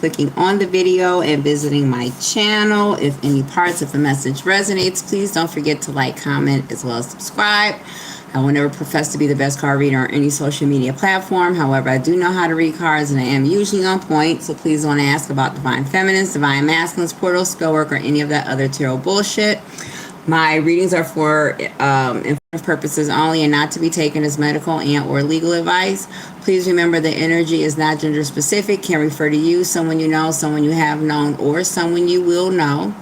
clicking on the video and visiting my channel. If any parts of the message resonates, please don't forget to like, comment, as well as subscribe. I will never profess to be the best card reader on any social media platform. However, I do know how to read cards, and I am usually on point. So please don't ask about divine feminines, divine masculines, portals, spell work, or any of that other tarot bullshit. My readings are for informative purposes only and not to be taken as medical and or legal advice. Please remember the energy is not gender specific, can refer to you, someone you know, someone you have known, or someone you will know.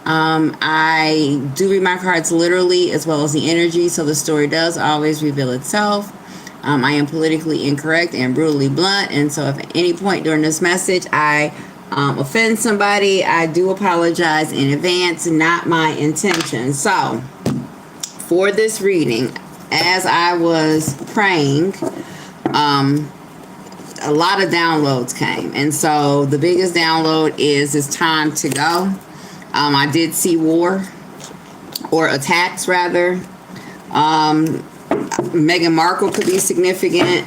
I do read my cards literally as well as the energy, so the story does always reveal itself. I am politically incorrect and brutally blunt, and so if at any point during this message I offend somebody, I do apologize in advance, not my intention. So for this reading, as I was praying, a lot of downloads came, and so the biggest download is it's time to go. I did see war, or attacks rather. Meghan Markle could be significant.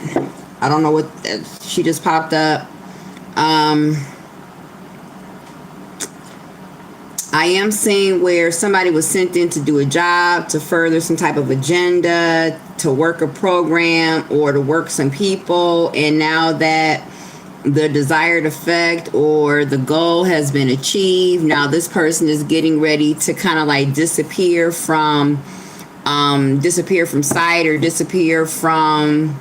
I don't know what, she just popped up. I am seeing where somebody was sent in to do a job, to further some type of agenda, to work a program, or to work some people, and now that the desired effect or the goal has been achieved, now this person is getting ready to kind of like disappear from sight, or disappear from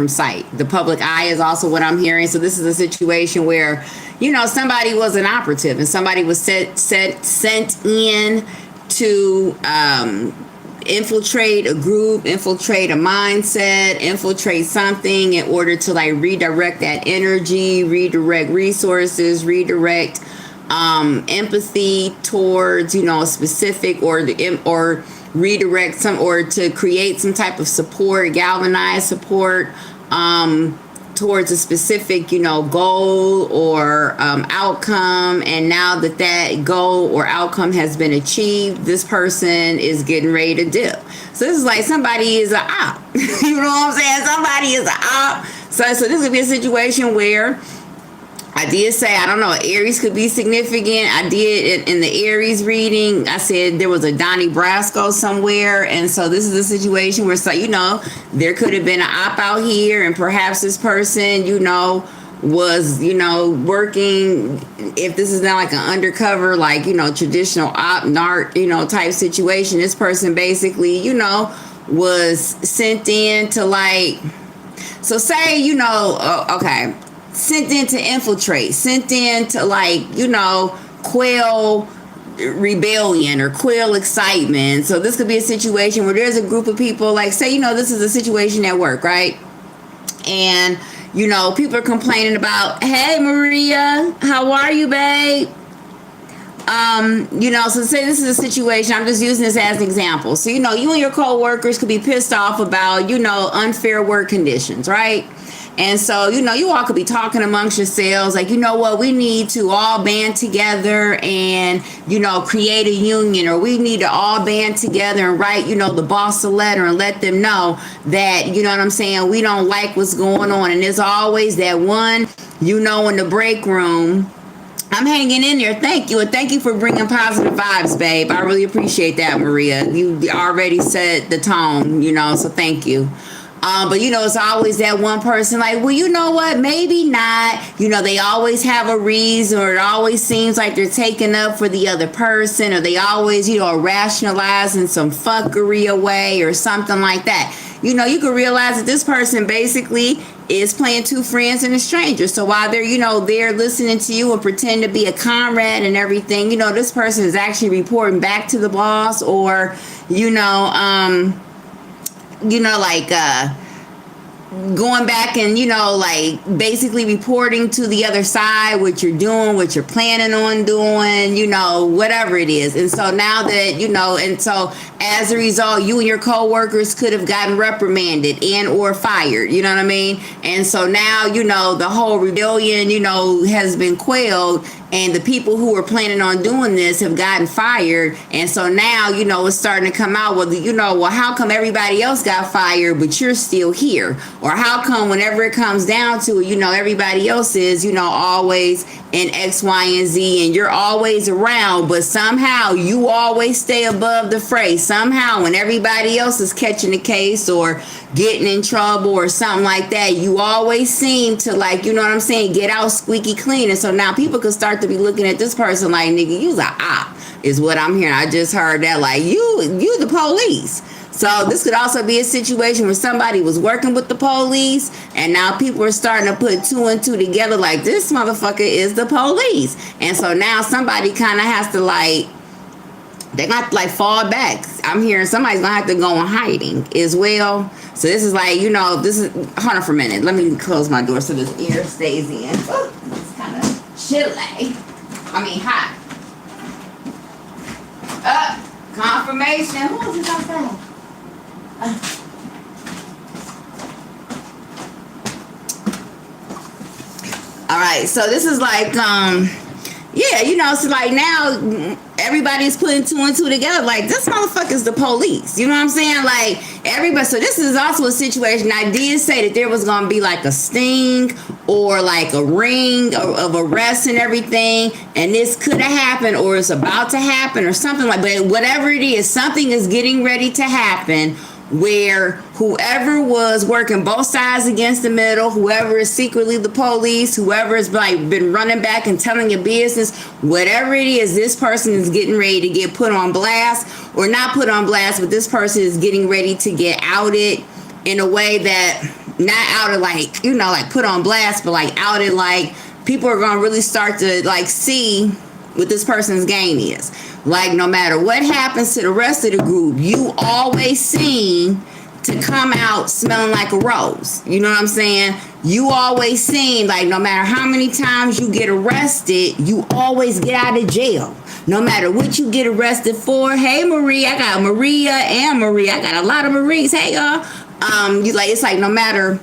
sight. The public eye is also what I'm hearing. So this is a situation where, you know, somebody was an operative and somebody was sent in to infiltrate a group, infiltrate a mindset, infiltrate something in order to like redirect that energy, redirect resources, redirect empathy towards, you know, a specific, or redirect some, or to create some type of support, galvanize support towards a specific, you know, goal or outcome. And now that that goal or outcome has been achieved, this person is getting ready to dip. So this is like somebody is an op. You know what I'm saying? Somebody is an op. So this could be a situation where I did say, I don't know, Aries could be significant. I did in the Aries reading, I said there was a Donnie Brasco somewhere. And so this is a situation where, so, you know, there could have been an op out here, and perhaps this person, you know, was, you know, working, if this is not like an undercover, like, you know, traditional op, narc, you know, type situation, this person basically, you know, was sent in to like, so say, you know, okay, sent in to infiltrate, sent in to like, you know, quell rebellion or quell excitement. So this could be a situation where there's a group of people, like say, you know, this is a situation at work, right? And, you know, people are complaining about, hey, Maria, how are you, babe? You know, so say this is a situation, I'm just using this as an example. So, you know, you and your co-workers could be pissed off about, you know, unfair work conditions, right? And so, you know, you all could be talking amongst yourselves, like, you know what, we need to all band together and, you know, create a union, or we need to all band together and write, you know, the boss a letter and let them know that, you know what I'm saying, we don't like what's going on. And there's always that one, you know, in the break room, I'm hanging in there. Thank you. And thank you for bringing positive vibes, babe. I really appreciate that, Maria. You already set the tone, you know, so thank you. But, you know, it's always that one person like, well, you know what, maybe not. You know, they always have a reason, or it always seems like they're taking up for the other person, or they always, you know, are rationalizing some fuckery away or something like that. You know, you can realize that this person basically is playing two friends and a stranger. So while they're, you know, they're listening to you and pretend to be a comrade and everything, you know, this person is actually reporting back to the boss, or, you know, like going back and, you know, like basically reporting to the other side what you're doing, what you're planning on doing, you know, whatever it is. And so now that, you know, and so as a result, you and your co-workers could have gotten reprimanded and or fired, you know what I mean? And so now, you know, the whole rebellion, you know, has been quelled, and the people who were planning on doing this have gotten fired. And so now, you know, it's starting to come out, well, you know, well, how come everybody else got fired, but you're still here? Or how come whenever it comes down to it, you know, everybody else is, you know, always in X, Y, and Z, and you're always around, but somehow you always stay above the fray. Somehow when everybody else is catching a case or getting in trouble or something like that, you always seem to, like, you know what I'm saying, get out squeaky clean. And so now people could start to be looking at this person like, nigga, you's a op, is what I'm hearing. I just heard that, like, you the police. So this could also be a situation where somebody was working with the police and now people are starting to put two and two together, like, this motherfucker is the police. And so now somebody kind of has to, like, they're going to like fall back. I'm hearing somebody's going to have to go in hiding as well. So this is like, you know, this is, hold on for a minute. Let me close my door so this air stays in. It's kind of chilly. I mean, hot. Confirmation. Who was it outside? All right, so this is like, yeah, you know, so like now everybody's putting two and two together. Like, this motherfucker's the police. You know what I'm saying? Like, everybody. So this is also a situation. I did say that there was going to be like a sting or like a ring of arrest and everything. And this could have happened or it's about to happen or something like, but whatever it is, something is getting ready to happen where whoever was working both sides against the middle, whoever is secretly the police, whoever has like been running back and telling your business, whatever it is, this person is getting ready to get put on blast, or not put on blast, but this person is getting ready to get outed in a way that, not outed like, you know, like put on blast, but like outed like people are going to really start to like see what this person's game is. Like, no matter what happens to the rest of the group, you always seem to come out smelling like a rose. You know what I'm saying? You always seem like no matter how many times you get arrested, you always get out of jail. No matter what you get arrested for. Hey, Marie, I got Maria and Marie. I got a lot of Maries. Hey, y'all. You like, it's like no matter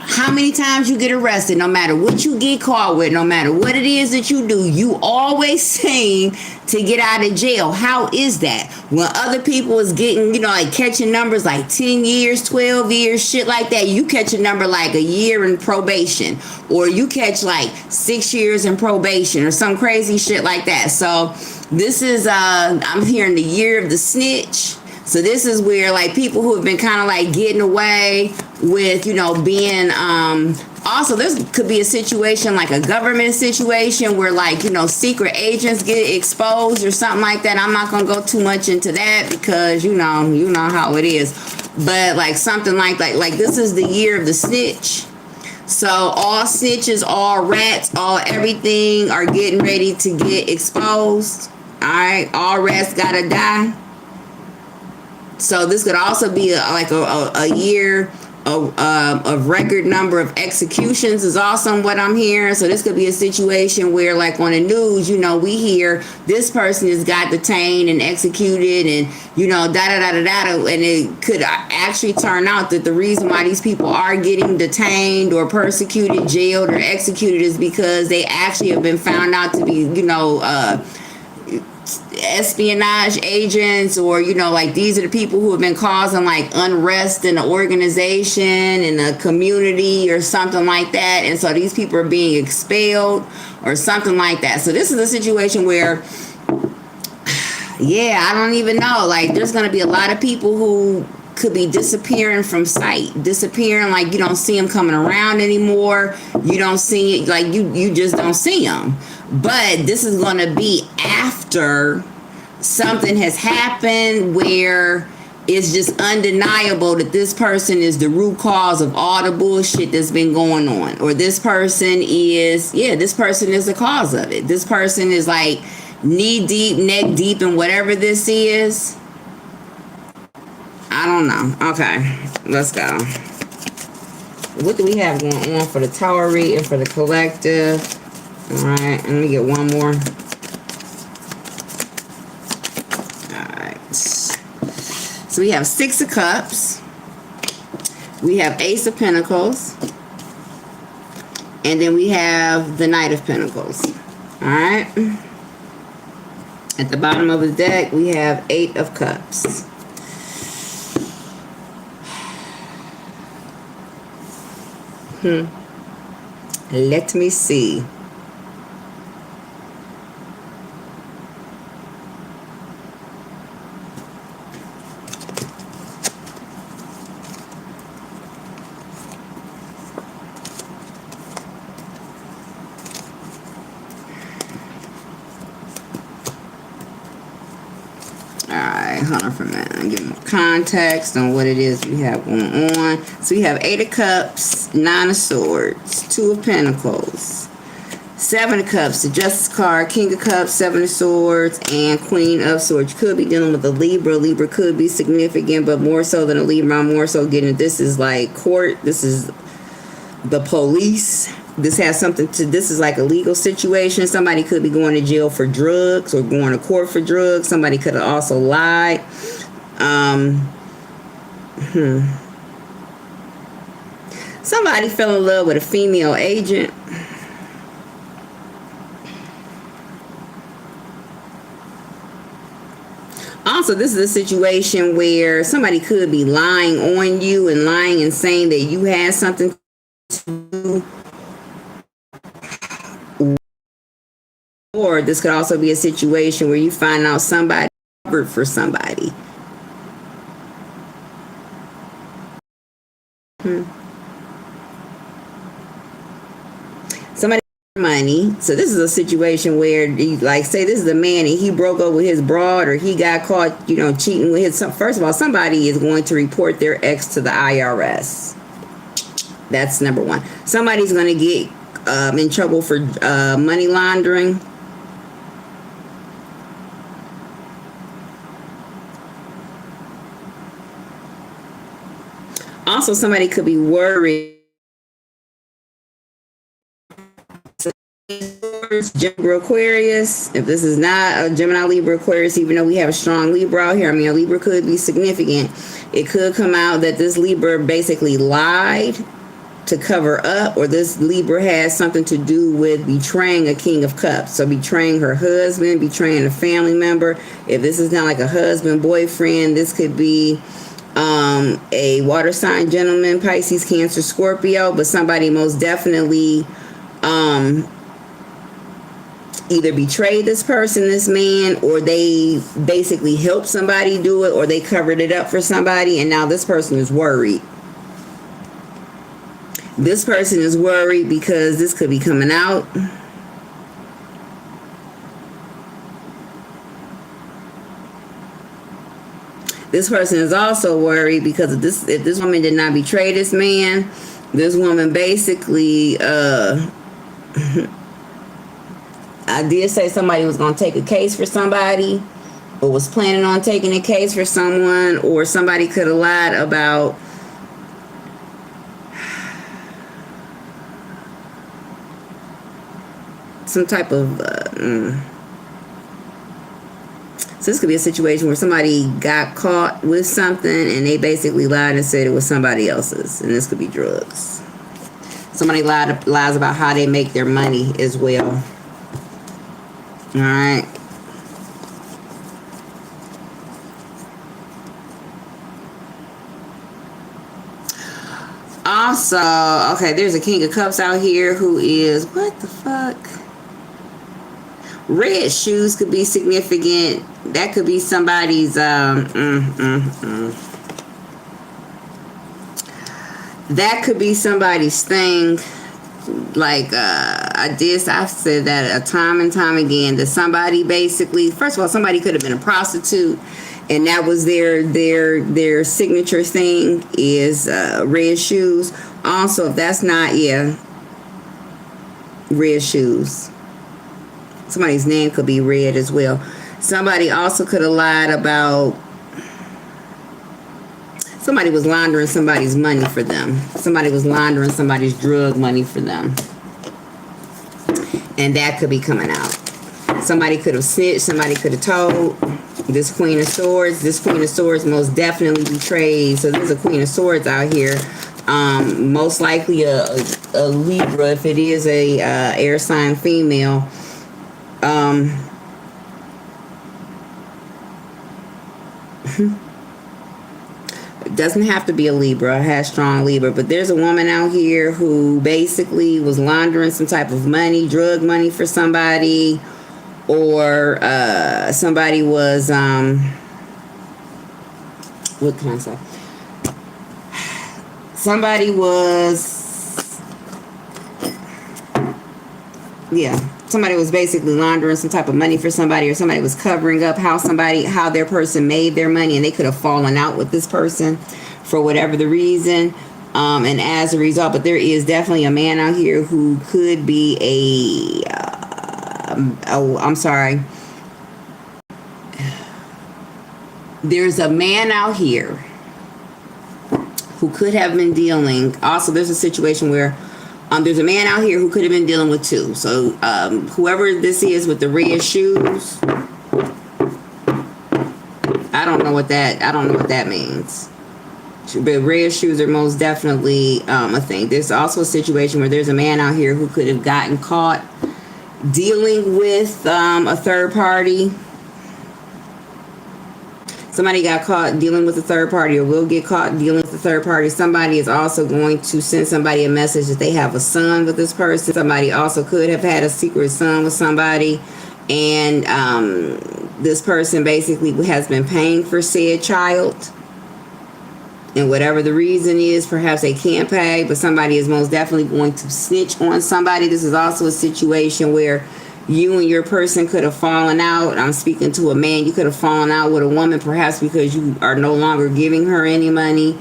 how many times you get arrested, no matter what you get caught with, no matter what it is that you do, you always seem to get out of jail. How is that? When other people is getting, you know, like catching numbers like 10 years, 12 years, shit like that, you catch a number like a year in probation, or you catch like 6 years in probation or some crazy shit like that. So this is, I'm hearing the year of the snitch. So this is where like people who have been kind of like getting away with, you know, being, also this could be a situation like a government situation where like, you know, secret agents get exposed or something like that. I'm not going to go too much into that because, you know how it is. But like something like this is the year of the snitch. So all snitches, all rats, all everything are getting ready to get exposed. All right. All rats got to die. So this could also be a year of record number of executions is also what I'm hearing. So this could be a situation where like on the news, you know, we hear this person has got detained and executed and, you know, and it could actually turn out that the reason why these people are getting detained or persecuted, jailed, or executed is because they actually have been found out to be, you know, espionage agents, or, you know, like these are the people who have been causing like unrest in the organization, in the community, or something like that. And so these people are being expelled or something like that. So this is a situation where, yeah, I don't even know. Like there's going to be a lot of people who could be disappearing from sight, disappearing, like you don't see them coming around anymore. You don't see it, like you just don't see them. But this is going to be after something has happened where it's just undeniable that this person is the root cause of all the bullshit that's been going on. Or this person is, this person is the cause of it. This person is like knee deep, neck deep in whatever this is. I don't know. Okay, let's go. What do we have going on for the Towery and for the collective? All right, let me get one more. All right. So we have Six of Cups. We have Ace of Pentacles. And then we have the Knight of Pentacles. All right. At the bottom of the deck, we have Eight of Cups. Let me see. Alright, hold on for a minute. I'll give more context on what it is we have going on. So we have 8 of Cups, 9 of Swords, 2 of Pentacles, 7 of Cups, the Justice card, King of Cups, 7 of Swords, and Queen of Swords. You could be dealing with a Libra. Libra could be significant, but more so than a Libra, I'm more so getting this is like court. This is the police. This has something to, this is like a legal situation. Somebody could be going to jail for drugs or going to court for drugs. Somebody could have also lied. Somebody fell in love with a female agent. Also, this is a situation where somebody could be lying on you and lying and saying that you had something to do. Or this could also be a situation where you find out somebody covered for somebody. Somebody money. So this is a situation where, like, say this is a man and he broke up with his broad, or he got caught, you know, cheating with his. First of all, somebody is going to report their ex to the IRS. That's number one. Somebody's going to get in trouble for money laundering. Also, somebody could be worried. Gemini Aquarius. If this is not a Gemini Libra Aquarius, even though we have a strong Libra out here, I mean, a Libra could be significant. It could come out that this Libra basically lied to cover up, or this Libra has something to do with betraying a King of Cups. So betraying her husband, betraying a family member. If this is not like a husband, boyfriend, this could be a water sign gentleman, Pisces, Cancer, Scorpio, but somebody most definitely either betrayed this person, this man, or they basically helped somebody do it, or they covered it up for somebody, and now this person is worried. This person is worried because this could be coming out. This person is also worried because if this woman did not betray this man, this woman basically, I did say somebody was going to take a case for somebody, or was planning on taking a case for someone, or somebody could have lied about some type of so this could be a situation where somebody got caught with something and they basically lied and said it was somebody else's, and this could be drugs. Somebody lies about how they make their money as well. All right. Also, okay, there's a King of Cups out here who is, what the fuck? Red shoes could be significant. That could be somebody's that could be somebody's thing. Like I've said that a time and time again, that somebody basically, first of all, somebody could have been a prostitute, and that was their signature thing is red shoes. Also, if that's not, red shoes. Somebody's name could be red as well. Somebody also could have lied about, somebody was laundering somebody's money for them. Somebody was laundering somebody's drug money for them. And that could be coming out. Somebody could have snitched. Somebody could have told. This Queen of Swords. This Queen of Swords most definitely betrayed. So there's a Queen of Swords out here. Most likely a Libra if it is a air sign female. doesn't have to be a Libra, has strong Libra, but there's a woman out here who basically was laundering some type of money, drug money for somebody, or somebody was, what can I say? Somebody was, somebody was basically laundering some type of money for somebody, or somebody was covering up how their person made their money, and they could have fallen out with this person for whatever the reason. And as a result, but there is definitely a man out here who could be there's a man out here who could have been dealing. Also, there's a situation where there's a man out here who could have been dealing with two. So whoever this is with the red shoes, I don't know what that means. But red shoes are most definitely a thing. There's also a situation where there's a man out here who could have gotten caught dealing with a third party. Somebody got caught dealing with a third party, or will get caught dealing with a third party. Somebody is also going to send somebody a message that they have a son with this person. Somebody also could have had a secret son with somebody. And this person basically has been paying for said child. And whatever the reason is, perhaps they can't pay, but somebody is most definitely going to snitch on somebody. This is also a situation where you and your person could have fallen out. I'm speaking to a man. You could have fallen out with a woman, perhaps because you are no longer giving her any money,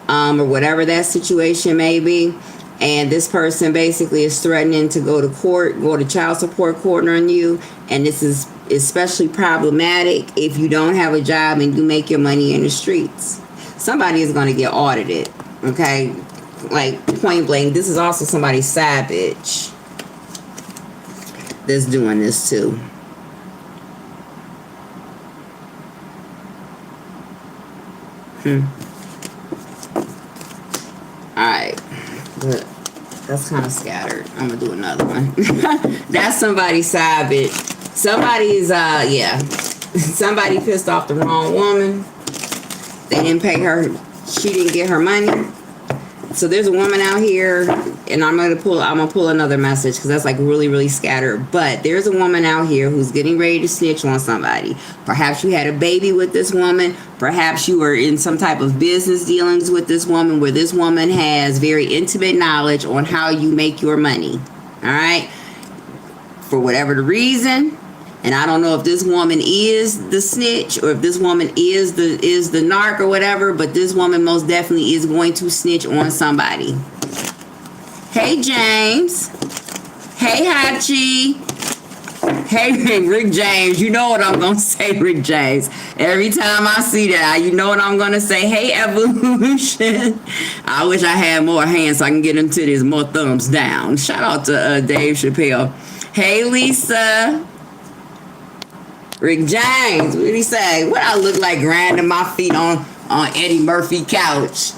or whatever that situation may be. And this person basically is threatening to go to court, go to child support court on you. And this is especially problematic if you don't have a job and you make your money in the streets. Somebody is going to get audited, okay? Like, point blank. This is also somebody's side bitch that's doing this too. Alright. But that's kind of scattered. I'm going to do another one. That's somebody's side bitch. Somebody's, somebody pissed off the wrong woman. They didn't pay her. She didn't get her money. So there's a woman out here, and I'm gonna pull another message because that's like really, really scattered. But there's a woman out here who's getting ready to snitch on somebody. Perhaps you had a baby with this woman. Perhaps you were in some type of business dealings with this woman, where this woman has very intimate knowledge on how you make your money. All right. For whatever the reason. And I don't know if this woman is the snitch or if this woman is the narc or whatever, but this woman most definitely is going to snitch on somebody. Hey, James. Hey, Hachi. Hey, Rick James. You know what I'm going to say, Rick James. Every time I see that, you know what I'm going to say. Hey, Evolution. I wish I had more hands so I can get into this, more thumbs down. Shout out to Dave Chappelle. Hey, Lisa. Rick James, what did he say? What I look like grinding my feet on Eddie Murphy couch?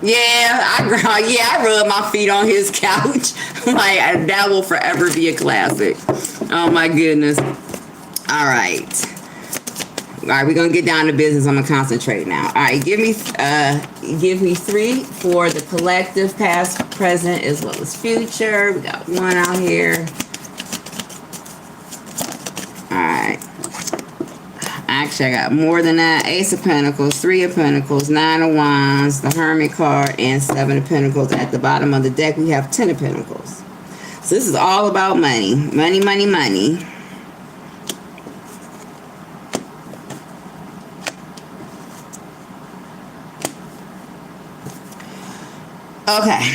Yeah, I rub my feet on his couch. Like, that will forever be a classic. Oh my goodness. All right, we're gonna get down to business. I'm gonna concentrate now. All right, give me 3 for the collective, past, present, as well as future. We got one out here. Alright. Actually, I got more than that. Ace of Pentacles, 3 of Pentacles, 9 of Wands, the Hermit card, and 7 of Pentacles. At the bottom of the deck, we have 10 of Pentacles. So this is all about money. Money, money, money. Okay.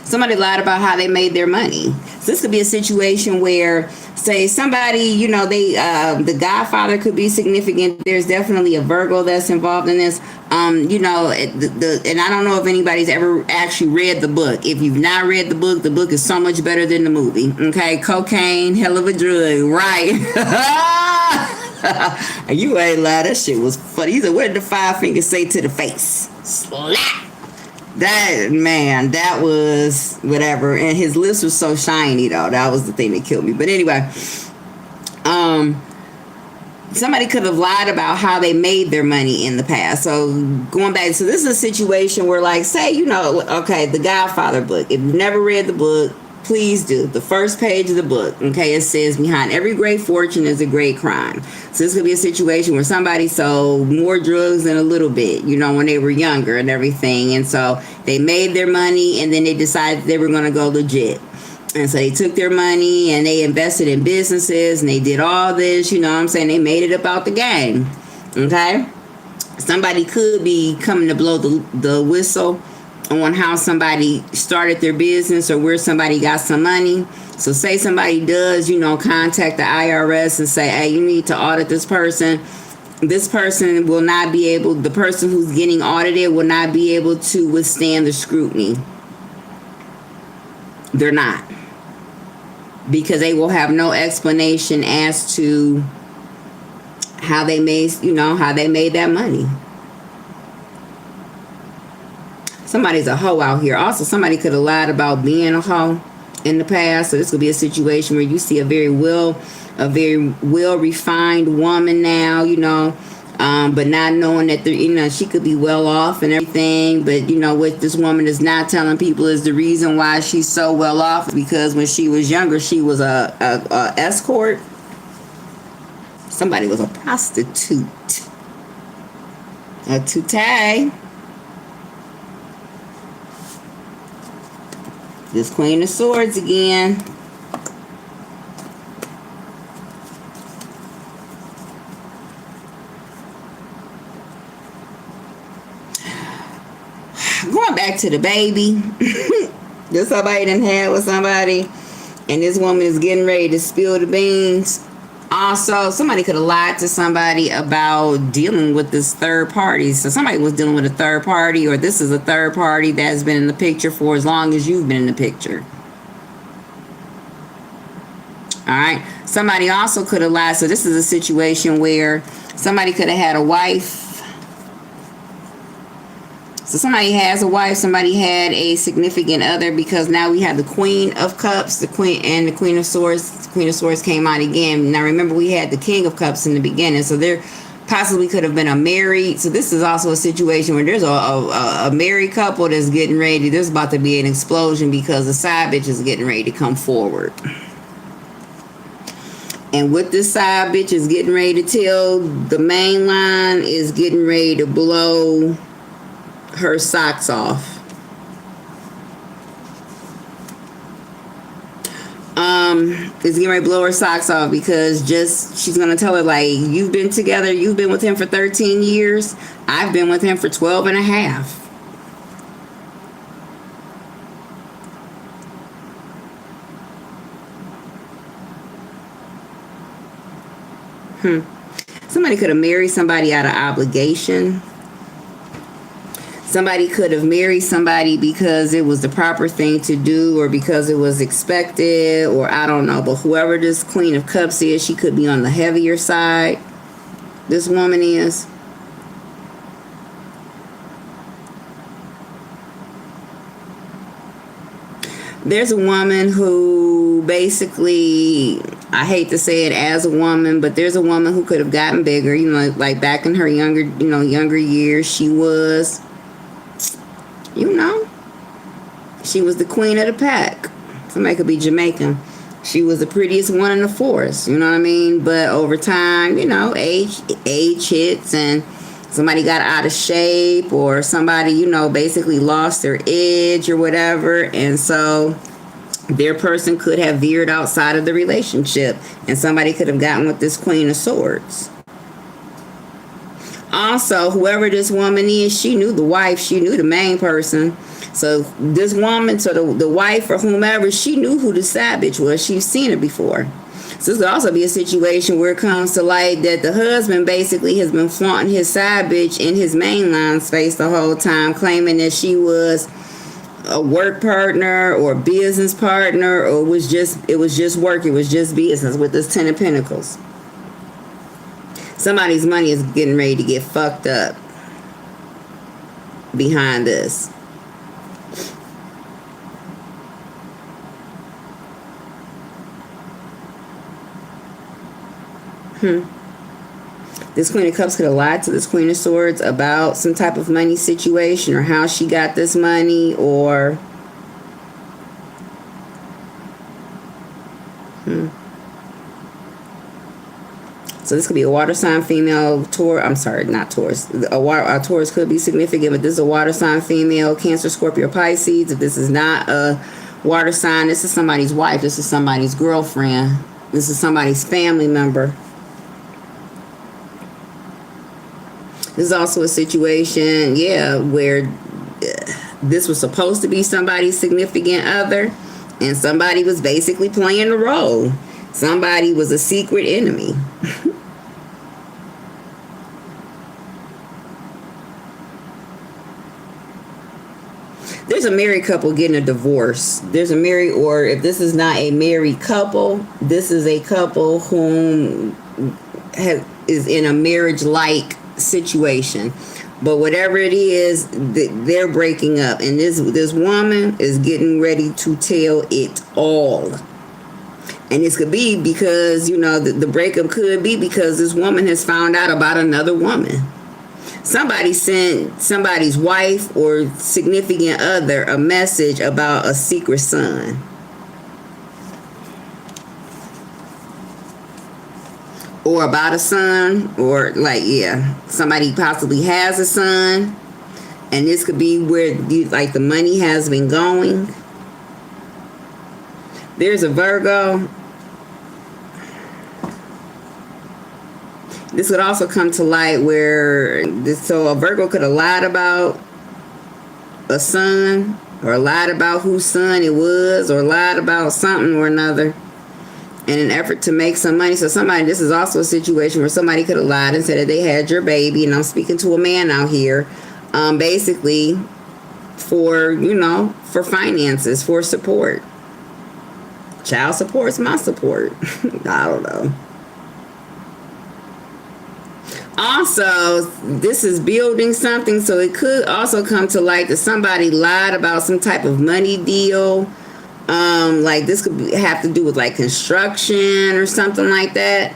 Somebody lied about how they made their money. So this could be a situation where, say, somebody, the godfather could be significant. There's definitely a Virgo that's involved in this. And I don't know if anybody's ever actually read the book. If you've not read the book is so much better than the movie. Okay, cocaine, hell of a drug, right? You ain't lie. That shit was funny. He said, "What did the 5 fingers say to the face?" Slap. That was whatever. And his lips were so shiny, though. That was the thing that killed me. But anyway, somebody could have lied about how they made their money in the past. So going back, so this is a situation where, like, say, okay, the Godfather book. If you've never read the book, please do. The first page of the book, okay, it says, behind every great fortune is a great crime. So this could be a situation where somebody sold more drugs than a little bit, when they were younger and everything. And so they made their money, and then they decided they were going to go legit. And so they took their money and they invested in businesses and they did all this, they made it about the game. Okay? Somebody could be coming to blow the whistle on how somebody started their business or where somebody got some money. So say somebody does, contact the IRS and say, hey, you need to audit this person. This person will not be able, the person who's getting audited will not be able to withstand the scrutiny. They're not. Because they will have no explanation as to how they made, that money. Somebody's a hoe out here. Also, somebody could have lied about being a hoe in the past. So this could be a situation where you see a very well refined woman now, but not knowing that she could be well off and everything. But what this woman is not telling people is the reason why she's so well off, because when she was younger, she was a escort. Somebody was a prostitute, a toutee. This Queen of Swords again. Going back to the baby. There's somebody done had with somebody, and this woman is getting ready to spill the beans. Also, somebody could have lied to somebody about dealing with this third party. So somebody was dealing with a third party, or this is a third party that's been in the picture for as long as you've been in the picture. All right. Somebody also could have lied. So this is a situation where somebody could have had a wife. So somebody has a wife, somebody had a significant other, because now we have the Queen of Cups, the Queen of Swords. The Queen of Swords came out again. Now remember, we had the King of Cups in the beginning, so there possibly could have been a married. So this is also a situation where there's a married couple that's getting ready. There's about to be an explosion because the side bitch is getting ready to come forward. And what this side bitch is getting ready to tell the main line is getting ready to blow her socks off. Is getting ready to blow her socks off because she's gonna tell her, like, you've been together, you've been with him for 13 years, I've been with him for 12 and a half. Somebody could have married somebody out of obligation. Somebody could have married somebody because it was the proper thing to do, or because it was expected, or I don't know. But whoever this Queen of Cups is, she could be on the heavier side. This woman is. There's a woman who basically, I hate to say it as a woman, but there's a woman who could have gotten bigger, like back in her younger years, she was, she was the queen of the pack. Somebody could be Jamaican. She was the prettiest one in the forest, you know what I mean? But over time, age hits and somebody got out of shape, or somebody, basically lost their edge or whatever. And so their person could have veered outside of the relationship, and somebody could have gotten with this Queen of Swords. Also, whoever this woman is, she knew the wife, she knew the main person. So this woman, so the wife or whomever, she knew who the side bitch was. She's seen her before. So this could also be a situation where it comes to light that the husband basically has been flaunting his side bitch in his mainline space the whole time, claiming that she was a work partner or business partner, or it was just work, it was just business with this Ten of Pentacles. Somebody's money is getting ready to get fucked up behind this. This Queen of Cups could have lied to this Queen of Swords about some type of money situation or how she got this money, or so this could be a water sign female, Taurus. I'm sorry, not Taurus. A Taurus could be significant, but this is a water sign female, Cancer, Scorpio, Pisces. If this is not a water sign, this is somebody's wife. This is somebody's girlfriend. This is somebody's family member. This is also a situation, where this was supposed to be somebody's significant other, and somebody was basically playing the role. Somebody was a secret enemy. There's a married couple getting a divorce. There's a married, or if this is not a married couple, this is a couple whom is in a marriage-like situation. But whatever it is, they're breaking up, and this woman is getting ready to tell it all. And this could be because, the breakup could be because this woman has found out about another woman. Somebody sent somebody's wife or significant other a message about a secret son. Or about a son, or somebody possibly has a son. And this could be where the money has been going. There's a Virgo. This would also come to light where so a Virgo could have lied about a son, or lied about whose son it was, or lied about something or another in an effort to make some money. So this is also a situation where somebody could have lied and said that they had your baby, and I'm speaking to a man out here, basically for finances, for support. Child support's my support. I don't know. Also, this is building something, so it could also come to light that somebody lied about some type of money deal. This could have to do with construction or something like that.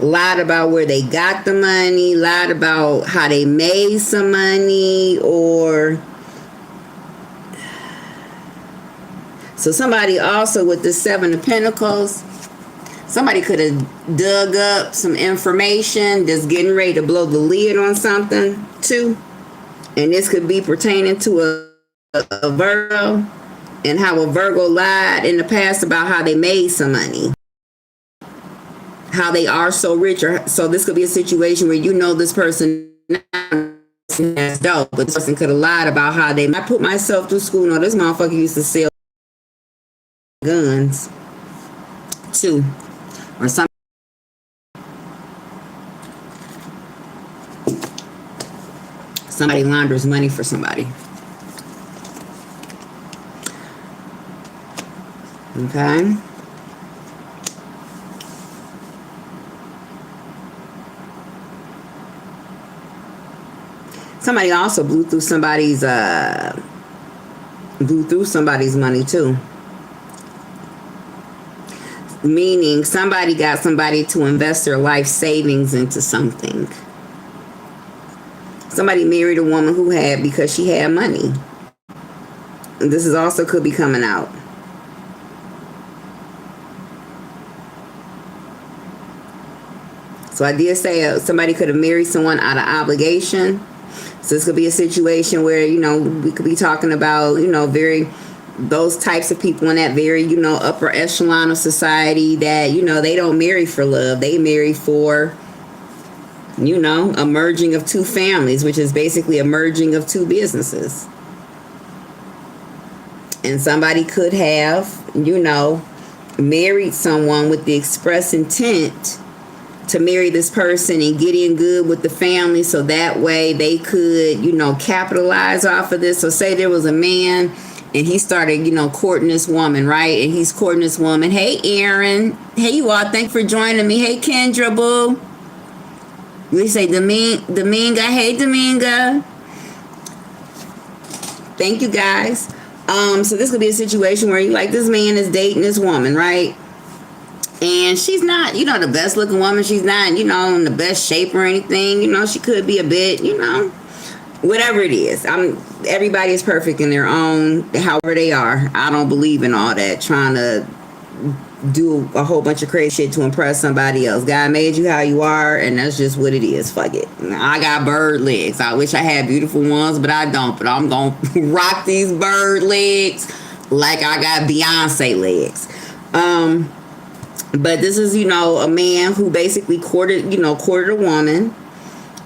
Lied about where they got the money, lied about how they made some money, or so somebody also with the Seven of Pentacles. Somebody could have dug up some information that's getting ready to blow the lid on something too. And this could be pertaining to a Virgo, and how a Virgo lied in the past about how they made some money. How they are so rich. So this could be a situation where this person is dope, but this person could have lied about how I put myself through school. No, this motherfucker used to sell guns too. Or something. Somebody launders money for somebody. Okay. Somebody also blew through somebody's money too. Meaning somebody got somebody to invest their life savings into something. Somebody married a woman who had, because she had money. And this is also could be coming out. So I did say somebody could have married someone out of obligation. So this could be a situation where, we could be talking about, those types of people in that very, upper echelon of society that, they don't marry for love. They marry for, a merging of two families, which is basically a merging of two businesses. And somebody could have, married someone with the express intent to marry this person and get in good with the family, so that way they could, capitalize off of this. So say there was a man and he started, courting this woman, right? And he's courting this woman. Hey, Aaron. Hey, you all. Thanks for joining me. Hey, Kendra, boo. We say Dominga. Hey, Dominga. Thank you, guys. So this could be a situation where this man is dating this woman, right? And she's not, the best looking woman. She's not, in the best shape or anything. She could be a bit, whatever it is. Everybody is perfect in their own, however they are. I don't believe in all that trying to do a whole bunch of crazy shit to impress somebody else. God made you how you are, and that's just what it is. Fuck it. I got bird legs. I wish I had beautiful ones, but I don't. But I'm gonna rock these bird legs like I got Beyonce legs. But this is, a man who basically courted a woman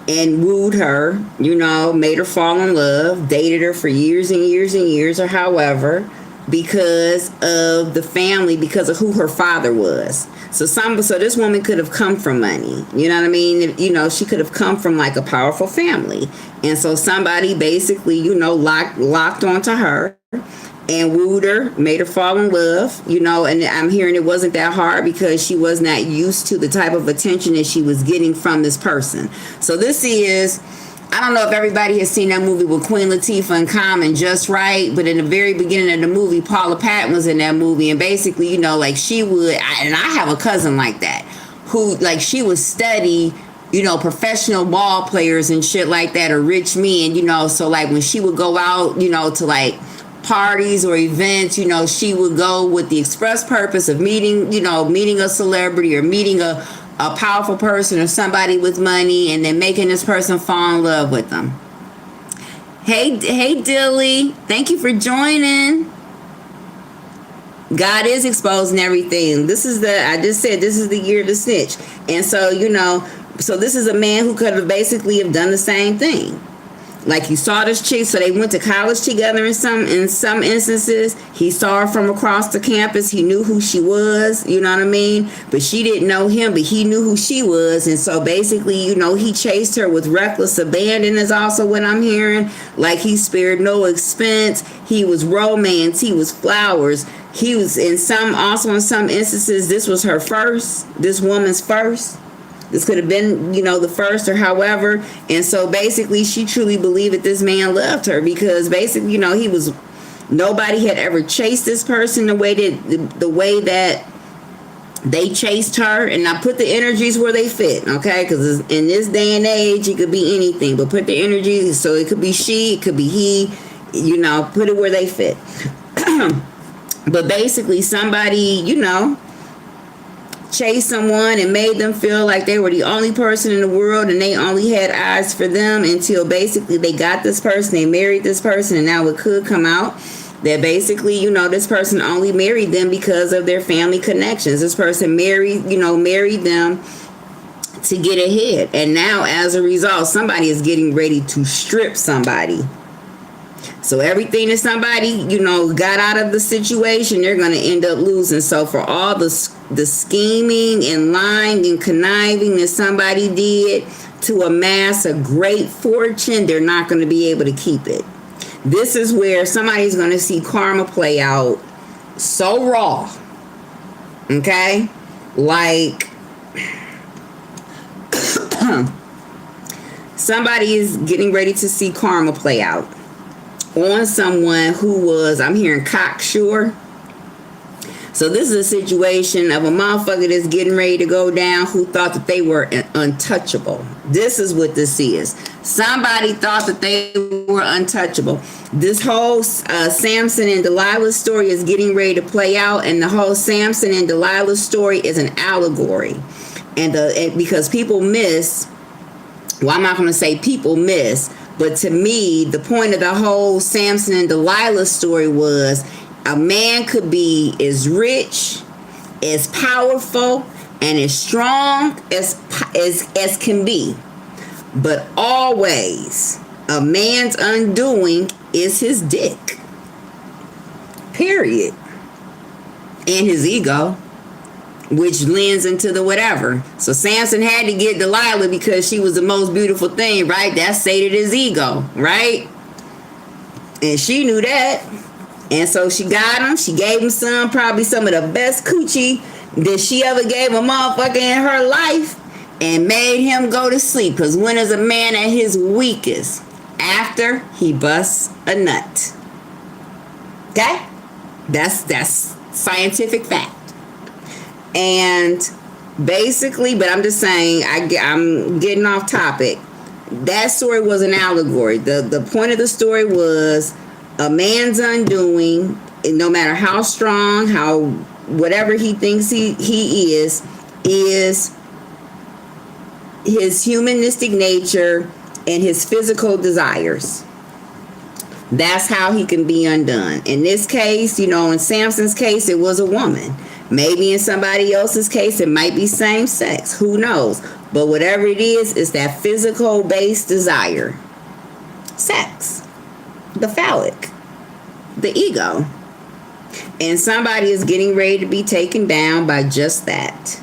and wooed her, made her fall in love, dated her for years and years and years, or however, because of the family, because of who her father was. So this woman could have come from money. You know what I mean? She could have come from like a powerful family. And so somebody basically, locked onto her and wooed her, made her fall in love, and I'm hearing it wasn't that hard because she was not used to the type of attention that she was getting from this person. So this is, I don't know if everybody has seen that movie with Queen Latifah and Common, Just Right, but in the very beginning of the movie, Paula Patton was in that movie, and basically, like she would, and I have a cousin like that, who, like, she would study, professional ball players and shit like that, or rich men, so like when she would go out, to like parties or events, she would go with the express purpose of meeting a celebrity or meeting a powerful person or somebody with money, and then making this person fall in love with them. Hey Dilly, thank you for joining. God is exposing everything. I just said this is the year of the snitch. And so, so this is a man who could have basically have done the same thing. Like, you saw this chick, so they went to college together in some instances. He saw her from across the campus. He knew who she was, you know what I mean? But she didn't know him, but he knew who she was. And so basically, he chased her with reckless abandon is also what I'm hearing. Like, he spared no expense. He was romance. He was flowers. He was in some instances, this was this woman's first. This could have been, the first or however. And so basically she truly believed that this man loved her because basically, nobody had ever chased this person the way that they chased her. And I put the energies where they fit, okay? Because in this day and age, it could be anything. But put the energies, so it could be she, it could be he, put it where they fit. But basically somebody, chased someone and made them feel like they were the only person in the world and they only had eyes for them until basically they got this person, they married this person, and now it could come out that basically, this person only married them because of their family connections. This person married them to get ahead. And now as a result, somebody is getting ready to strip somebody. So everything that somebody, got out of the situation, they're going to end up losing. So for all the scheming and lying and conniving that somebody did to amass a great fortune, they're not going to be able to keep it. This is where somebody's going to see karma play out so raw. Okay? Like, somebody is getting ready to see karma play out on someone who was, I'm hearing, cocksure. So this is a situation of a motherfucker that's getting ready to go down who thought that they were untouchable. This is what this is. Somebody thought that they were untouchable. This whole Samson and Delilah story is getting ready to play out, and the whole Samson and Delilah story is an allegory. And because people miss, well, I'm not going to say people miss, but to me, the point of the whole Samson and Delilah story was a man could be as rich, as powerful, and as strong as can be. But always, a man's undoing is his dick. Period. And his ego, which lends into the whatever. So Samson had to get Delilah because she was the most beautiful thing, right? That sated his ego, right? And she knew that. And so she got him. She gave him probably some of the best coochie that she ever gave a motherfucker in her life, and made him go to sleep. Because when is a man at his weakest? After he busts a nut. Okay? That's scientific fact. And basically, but I'm just saying, I'm getting off topic. That story was an allegory. The point of the story was a man's undoing, and no matter how strong, how whatever he thinks he is his humanistic nature and his physical desires. That's how he can be undone. In this case, in Samson's case, it was a woman. Maybe in somebody else's case, it might be same sex. Who knows? But whatever it is that physical based desire. Sex. The phallic. The ego. And somebody is getting ready to be taken down by just that.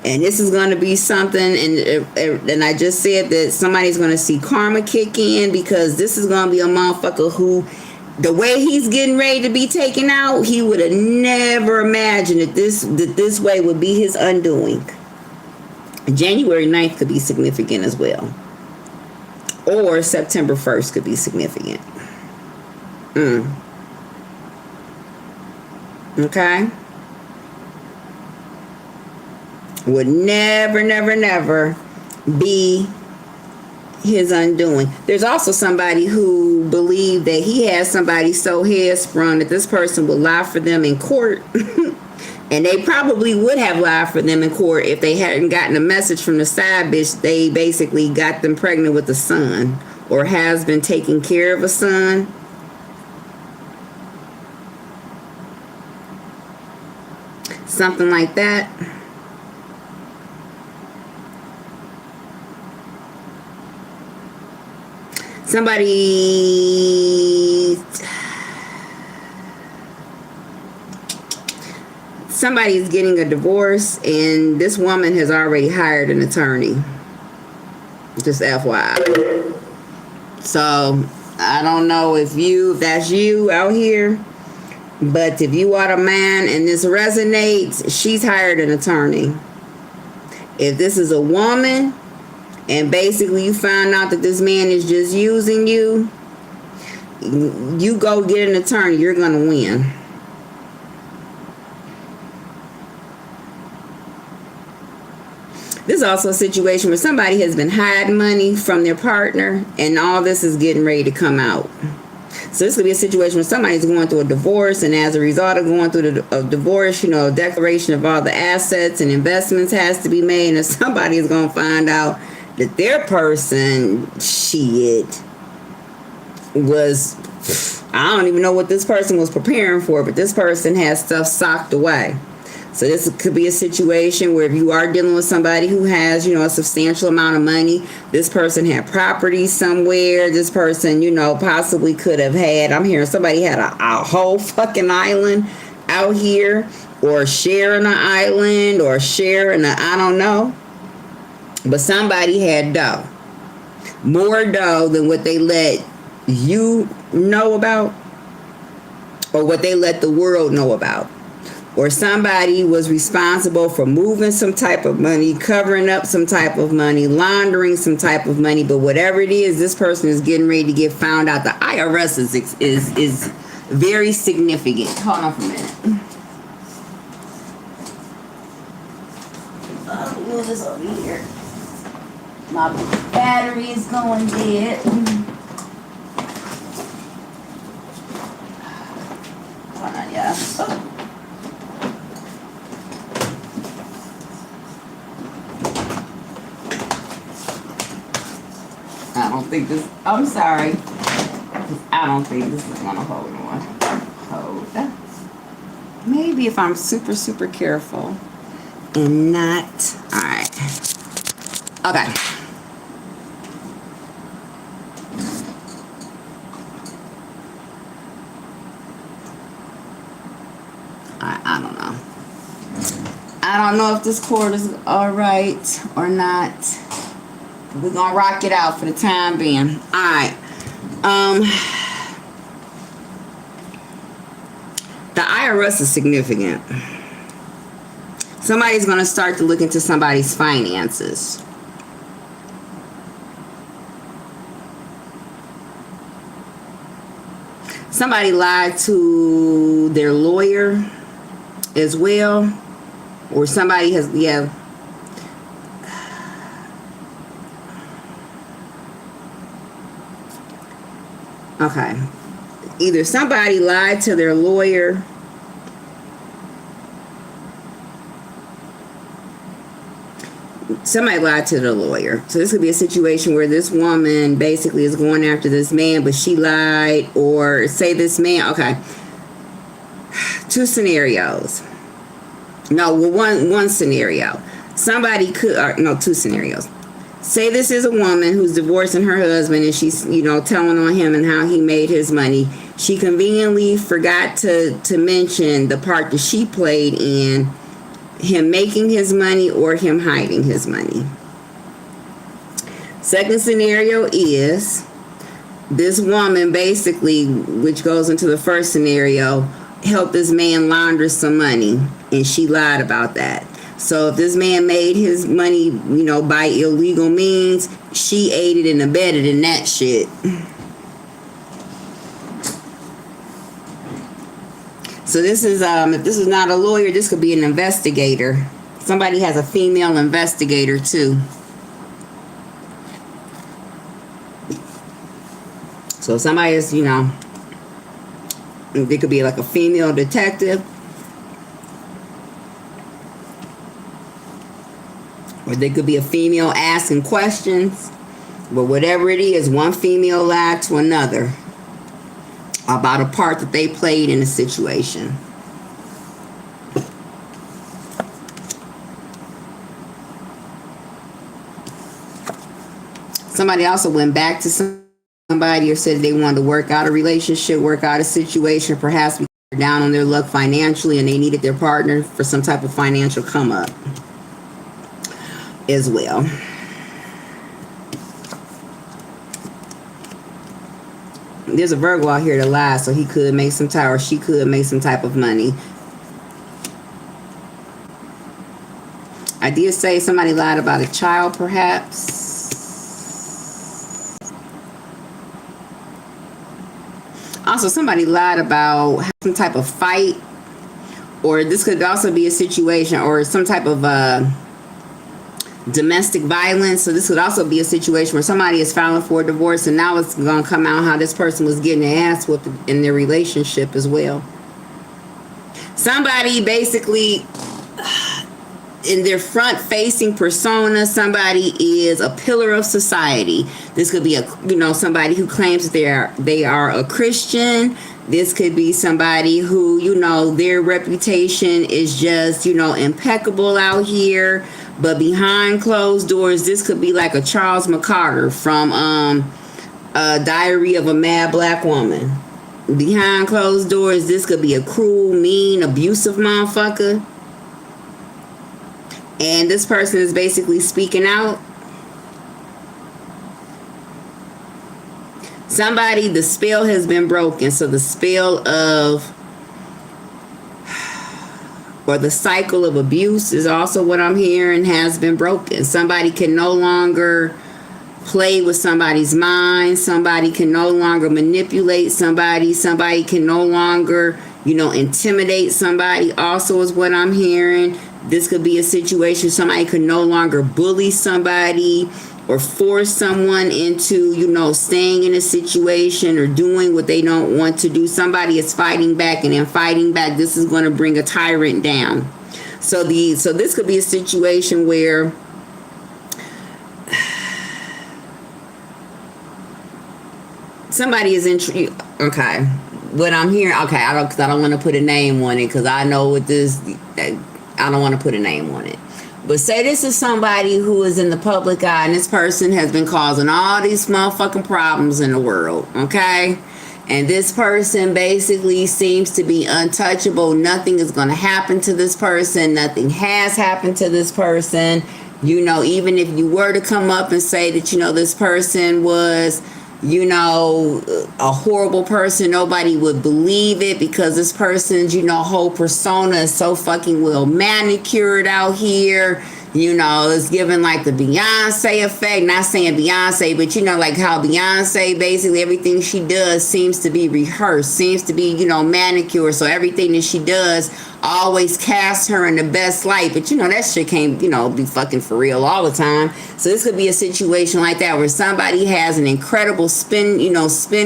And this is going to be something, and I just said that somebody's going to see karma kick in, because this is going to be a motherfucker who, the way he's getting ready to be taken out, he would have never imagined that this way would be his undoing. January 9th could be significant as well. Or September 1st could be significant. Okay? Would never be his undoing. There's also somebody who believed that he had somebody so headstrong that this person would lie for them in court. And they probably would have lied for them in court if they hadn't gotten a message from the side bitch. They basically got them pregnant with a son, or has been taking care of a son. Something like that. Somebody's getting a divorce, and this woman has already hired an attorney. Just FYI. So I don't know if that's you out here, but if you are the man and this resonates, she's hired an attorney. If this is a woman, and basically you found out that this man is just using you, you go get an attorney. You're going to win. This is also a situation where somebody has been hiding money from their partner, and all this is getting ready to come out. So this could be a situation where somebody's going through a divorce, and as a result of going through a divorce, a declaration of all the assets and investments has to be made, and somebody is going to find out that their person, was, I don't even know what this person was preparing for, but this person has stuff socked away. So this could be a situation where if you are dealing with somebody who has, a substantial amount of money, this person had property somewhere, this person, possibly could have had, I'm hearing somebody had a whole fucking island out here, or sharing an island, or sharing I don't know. But somebody had dough. More dough than what they let you know about, or what they let the world know about. Or somebody was responsible for moving some type of money, covering up some type of money, laundering some type of money. But whatever it is, this person is getting ready to get found out. The IRS is very significant. Hold on for a minute. Move this over here. My battery is going dead. Hold on, yeah. Oh. I'm sorry. I don't think this is going to hold on. Maybe if I'm super, super careful and not. All right. Okay. I don't know. I don't know if this cord is all right or not. We're going to rock it out for the time being. All right. The IRS is significant. Somebody's going to start to look into somebody's finances. Somebody lied to their lawyer as well. or somebody has, yeah. Okay. Either somebody lied to their lawyer. Somebody lied to the lawyer. So this could be a situation where this woman basically is going after this man, but she lied, or say this man, okay. Two scenarios. No, well, one scenario. Somebody could, or no, two scenarios. Say this is a woman who's divorcing her husband, and she's, telling on him and how he made his money. She conveniently forgot to mention the part that she played in him making his money or him hiding his money. Second scenario is this woman basically, which goes into the first scenario, helped this man launder some money, and she lied about that. So if this man made his money, by illegal means, she aided and abetted in that shit. So this is, if this is not a lawyer, this could be an investigator. Somebody has a female investigator too. So somebody is, there could be like a female detective. Or there could be a female asking questions. But whatever it is, one female lied to another about a part that they played in a situation. Somebody also went back to somebody or said they wanted to work out a relationship, work out a situation, perhaps because they're down on their luck financially and they needed their partner for some type of financial come up as well. There's a Virgo out here that lies, so he could make some type, or she could make some type of money. I did say somebody lied about a child, perhaps. Also, somebody lied about some type of fight, or this could also be a situation, or some type of domestic violence. So this could also be a situation where somebody is filing for a divorce, and now it's going to come out how this person was getting their ass whooped in their relationship as well. Somebody basically, in their front facing persona, somebody is a pillar of society. This could be somebody who claims that they are a Christian. This could be somebody who, their reputation is just, impeccable out here. But behind closed doors, this could be like a Charles McCarter from Diary of a Mad Black Woman. Behind closed doors, this could be a cruel, mean, abusive motherfucker. And this person is basically speaking out. Somebody, the spell has been broken. So the spell of, or the cycle of abuse is also what I'm hearing, has been broken. Somebody can no longer play with somebody's mind. Somebody can no longer manipulate somebody. Somebody can no longer, intimidate somebody also is what I'm hearing. This could be a situation somebody could no longer bully somebody or force someone into, staying in a situation or doing what they don't want to do. Somebody is fighting back, and in fighting back, this is going to bring a tyrant down. So this could be a situation where somebody is in. Okay, what I'm hearing. Okay, I don't want to put a name on it because I know what this. I don't want to put a name on it. But say this is somebody who is in the public eye, and this person has been causing all these motherfucking problems in the world, okay? And this person basically seems to be untouchable. Nothing is going to happen to this person. Nothing has happened to this person. Even if you were to come up and say that, this person was, a horrible person, nobody would believe it because this person's, whole persona is so fucking well manicured out here. You know, it's giving like the Beyonce effect. Not saying Beyonce, but you know, like how Beyonce, basically everything she does seems to be rehearsed, seems to be, you know, manicured. So everything that she does always casts her in the best light. But you know, that shit can't, you know, be fucking for real all the time. So this could be a situation like that where somebody has an incredible spin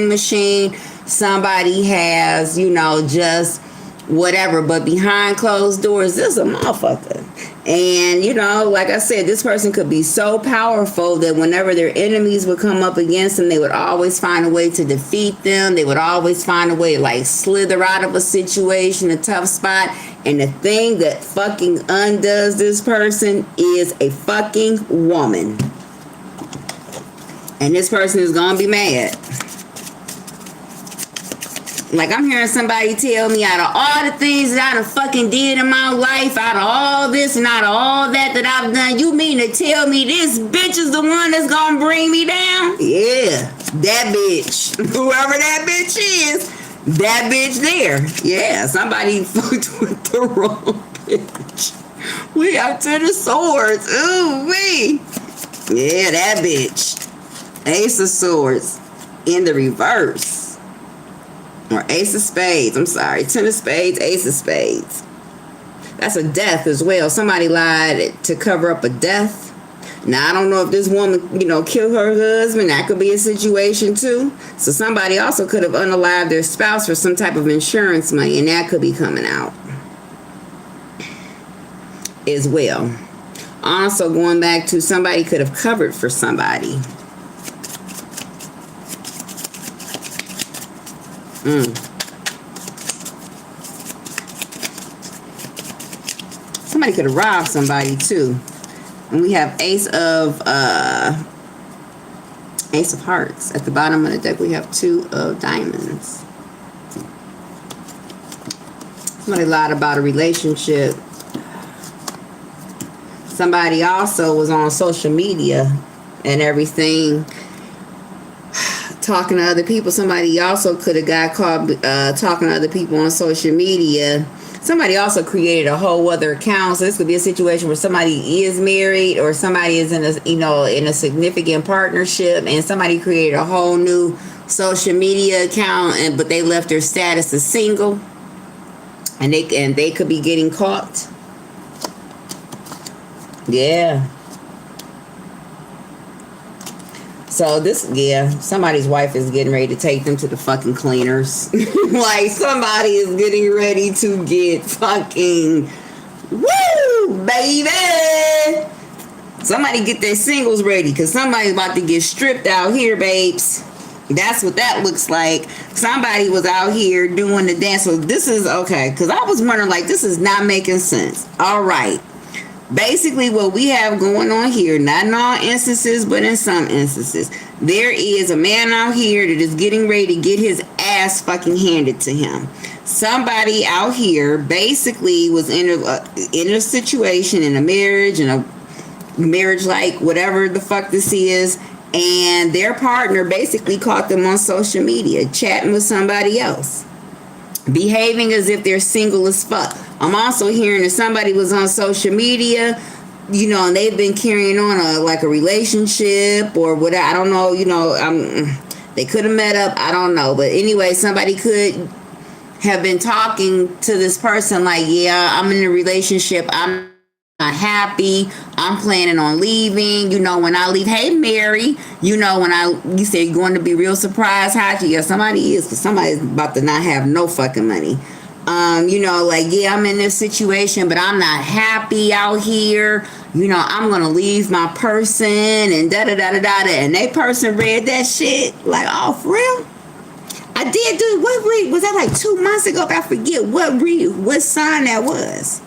machine. Somebody has, you know, just whatever, but behind closed doors, this is a motherfucker. And, you know, like I said, this person could be so powerful that whenever their enemies would come up against them, they would always find a way to defeat them. They would always find a way to, like, slither out of a situation, a tough spot. And the thing that fucking undoes this person is a fucking woman. And this person is gonna be mad. Like, I'm hearing somebody tell me, out of all the things that I done fucking did in my life, out of all this and out of all that I've done, you mean to tell me this bitch is the one that's gonna bring me down? Yeah, that bitch. Whoever that bitch is, that bitch there. Yeah, somebody fucked with the wrong bitch. We up to the swords. Ooh, wee. Yeah, that bitch. Ace of Swords in the reverse. Or Ace of Spades. I'm sorry. Ten of Spades, Ace of Spades. That's a death as well. Somebody lied to cover up a death. Now, I don't know if this woman, you know, killed her husband. That could be a situation too. So somebody also could have unalived their spouse for some type of insurance money. And that could be coming out as well. Also, going back to somebody could have covered for somebody. Somebody could have robbed somebody too. And we have Ace of Hearts. At the bottom of the deck, we have Two of Diamonds. Somebody lied about a relationship. Somebody also was on social media and everything, talking to other people. Somebody also could have got caught talking to other people on social media. Somebody also created a whole other account. So this could be a situation where somebody is married or somebody is in a, you know, in a significant partnership, and somebody created a whole new social media account, but they left their status as single, and they could be getting caught. Yeah. So somebody's wife is getting ready to take them to the fucking cleaners. Like, somebody is getting ready to get fucking, woo, baby. Somebody get their singles ready, because somebody's about to get stripped out here, babes. That's what that looks like. Somebody was out here doing the dance. So this is, okay, because I was wondering, like, this is not making sense. All right. Basically, what we have going on here, not in all instances, but in some instances, there is a man out here that is getting ready to get his ass fucking handed to him. Somebody out here basically was in a situation, in a marriage like whatever the fuck this is, and their partner basically caught them on social media, chatting with somebody else, behaving as if they're single as fuck. I'm also hearing that somebody was on social media, you know, and they've been carrying on a relationship or whatever. I don't know, you know, they could have met up. I don't know. But anyway, somebody could have been talking to this person like, yeah, I'm in a relationship. I'm not happy. I'm planning on leaving. You know, when I leave, hey, Mary, you know, you say you're going to be real surprised. How you? Yeah, somebody is, because somebody's about to not have no fucking money. You know, like, yeah, I'm in this situation, but I'm not happy out here. You know, I'm going to leave my person and da-da-da-da-da. And that person read that shit like, oh, for real? I did do, what read? Was that like 2 months ago? I forget what sign that was.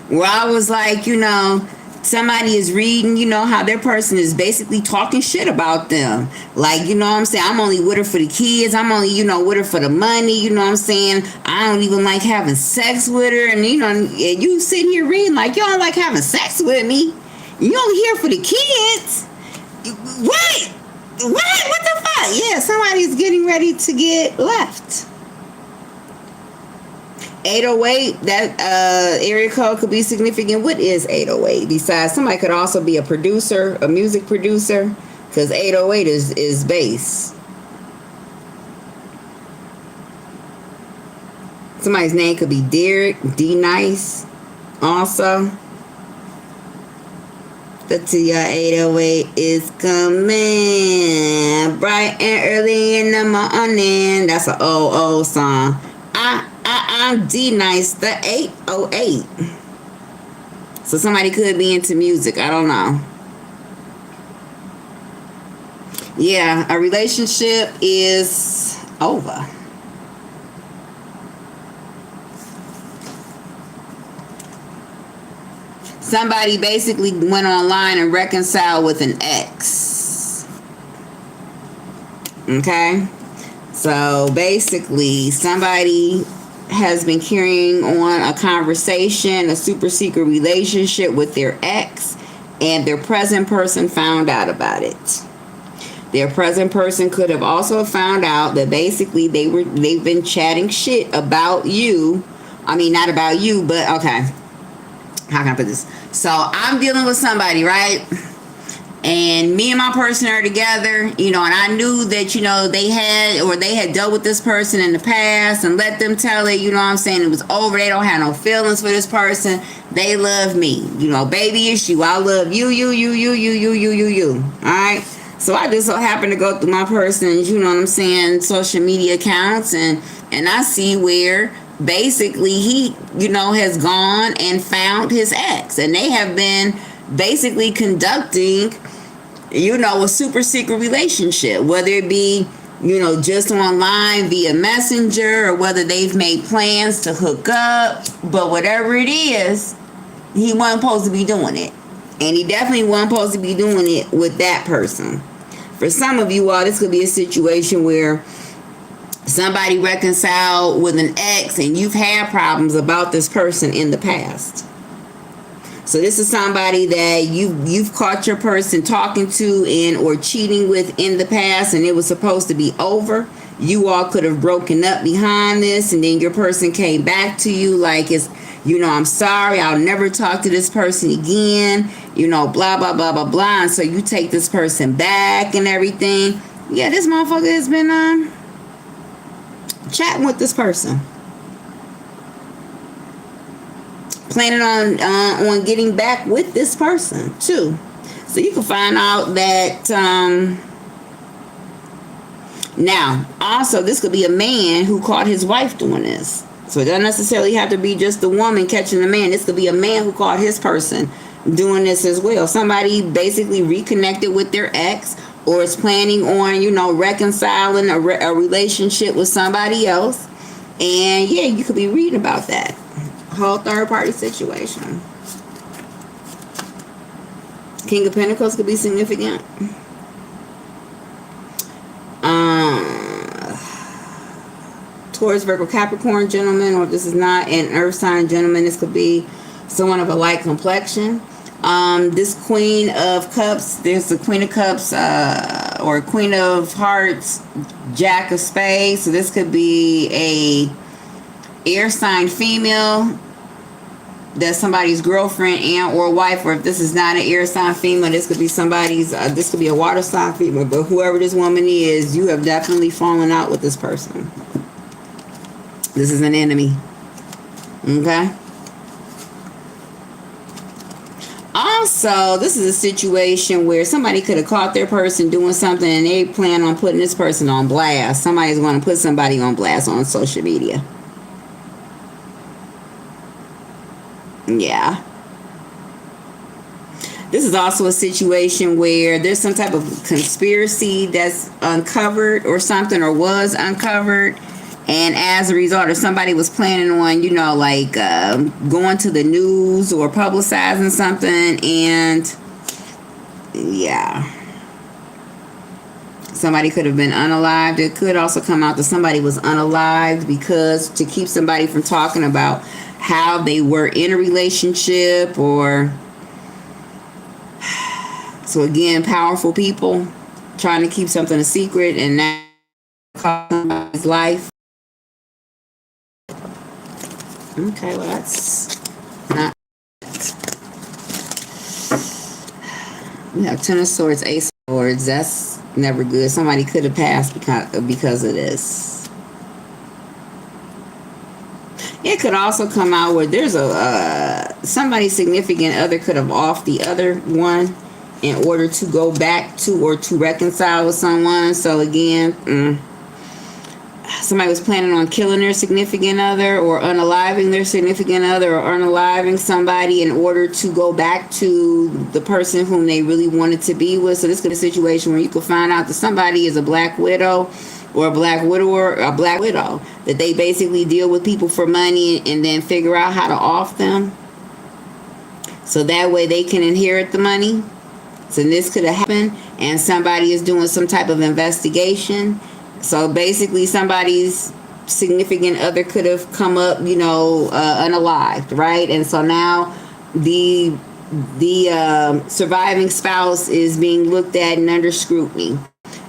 Where I was like, you know, somebody is reading, you know, how their person is basically talking shit about them. Like, you know what I'm saying? I'm only with her for the kids. I'm only, you know, with her for the money. You know what I'm saying? I don't even like having sex with her. And, you know, and you sitting here reading like, you don't like having sex with me. You only here for the kids. What? What the fuck? Yeah, somebody's getting ready to get left. 808, that area code could be significant. What is 808? Besides, somebody could also be a producer, a music producer, because 808 is bass. Somebody's name could be Derek, D Nice, also. The TR 808 is coming bright and early in the morning. That's an old song. I'm D Nice, the 808. So somebody could be into music. I don't know. Yeah, a relationship is over. Somebody basically went online and reconciled with an ex. Okay? So basically, somebody has been carrying on a conversation, a super secret relationship with their ex, and their present person found out about it. Their present person could have also found out that basically they've been chatting shit about you. I mean, not about you, but okay. How can I put this? So I'm dealing with somebody, right? And me and my person are together, and I knew that, they had dealt with this person in the past and let them tell it, what I'm saying? It was over. They don't have no feelings for this person. They love me. Baby issue. I love you. All right. So I just so happened to go through my person's, social media accounts and I see where basically he, has gone and found his ex, and they have been basically conducting, a super secret relationship, whether it be, just online via messenger, or whether they've made plans to hook up. But whatever it is, he wasn't supposed to be doing it, and he definitely wasn't supposed to be doing it with that person. For some of you all, this could be a situation where somebody reconciled with an ex and you've had problems about this person in the past. So this is somebody that you've caught your person talking to and or cheating with in the past, and it was supposed to be over. You all could have broken up behind this, and then your person came back to you like, I'm sorry, I'll never talk to this person again, blah, blah, blah, blah, blah. And so you take this person back and everything. Yeah, this motherfucker has been chatting with this person, planning on getting back with this person too. So you can find out that now also this could be a man who caught his wife doing this. So it doesn't necessarily have to be just the woman catching the man. This could be a man who caught his person doing this as well. Somebody basically reconnected with their ex, or is planning on, reconciling a relationship with somebody else. And yeah, you could be reading about that whole third party situation. King of Pentacles could be significant. Taurus, Virgo, Capricorn gentleman, or if this is not an earth sign gentleman, this could be someone of a light complexion. This Queen of Cups, there's the Queen of Cups, or Queen of Hearts, Jack of Spades. So this could be a air sign female that's somebody's girlfriend and or wife, or if this is not an air sign female, this could be somebody's, this could be a water sign female. But whoever this woman is, you have definitely fallen out with this person. This is an enemy. Okay? Also, this is a situation where somebody could have caught their person doing something and they plan on putting this person on blast. Somebody's going to put somebody on blast on social media. Yeah. This is also a situation where there's some type of conspiracy that's uncovered or something, or was uncovered. And as a result, if somebody was planning on, going to the news or publicizing something, and yeah, somebody could have been unalived. It could also come out that somebody was unalived because to keep somebody from talking about how they were in a relationship, or so again, powerful people trying to keep something a secret and that cost somebody's life. Okay, well, that's not. We have Ten of Swords, Ace of Swords. That's never good. Somebody could have passed because of this. It could also come out where there's a somebody significant other could have off the other one in order to go back to or to reconcile with someone. So again, somebody was planning on killing their significant other or unaliving their significant other or unaliving somebody in order to go back to the person whom they really wanted to be with. So this could be a situation where you could find out that somebody is a black widow or a black widower, a black widow, that they basically deal with people for money and then figure out how to off them. So that way they can inherit the money. So this could have happened and somebody is doing some type of investigation. So basically somebody's significant other could have come up, unalived, right? And so now the surviving spouse is being looked at and under scrutiny.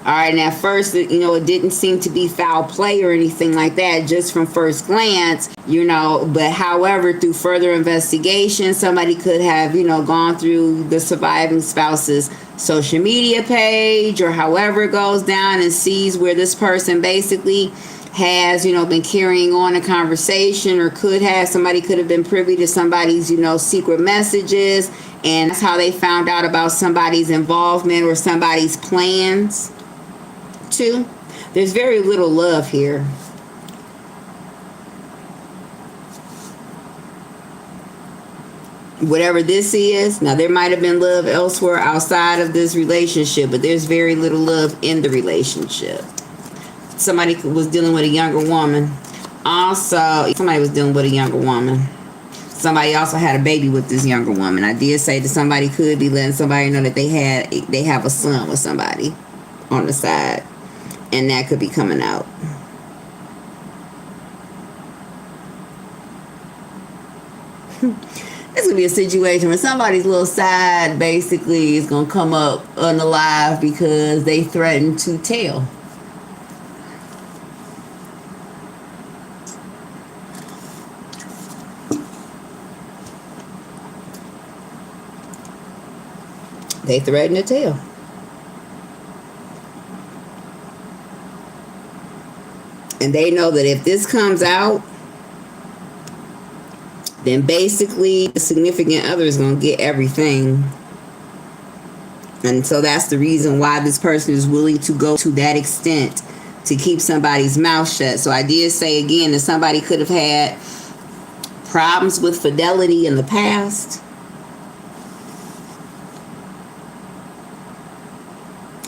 All right, and at first, it didn't seem to be foul play or anything like that, just from first glance, but however, through further investigation, somebody could have, gone through the surviving spouse's social media page or however it goes down and sees where this person basically has, been carrying on a conversation or somebody could have been privy to somebody's, secret messages. And that's how they found out about somebody's involvement or somebody's plans. Too. There's very little love here. Whatever this is, now there might have been love elsewhere outside of this relationship, but there's very little love in the relationship. Somebody was dealing with a younger woman. Also, somebody was dealing with a younger woman. Somebody also had a baby with this younger woman. I did say that somebody could be letting somebody know that they have a son with somebody on the side. And that could be coming out. This could be a situation where somebody's little side basically is going to come up unalive because they threatened to tell. They threatened to tell. And they know that if this comes out, then basically the significant other is going to get everything. And so that's the reason why this person is willing to go to that extent to keep somebody's mouth shut. So I did say again that somebody could have had problems with fidelity in the past.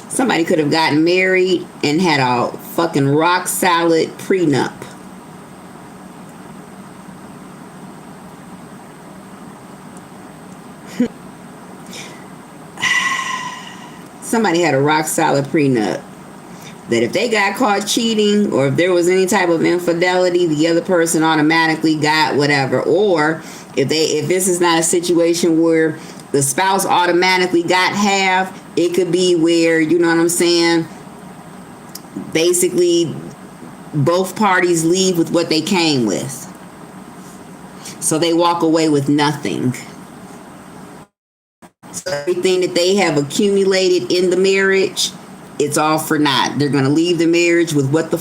Somebody could have gotten married and had a fucking rock solid prenup. Somebody had a rock solid prenup that if they got caught cheating or if there was any type of infidelity, the other person automatically got whatever. Or if this is not a situation where the spouse automatically got half, it could be where, you know what I'm saying, basically both parties leave with what they came with. So they walk away with nothing. So everything that they have accumulated in the marriage, it's all for naught. They're going to leave the marriage with what the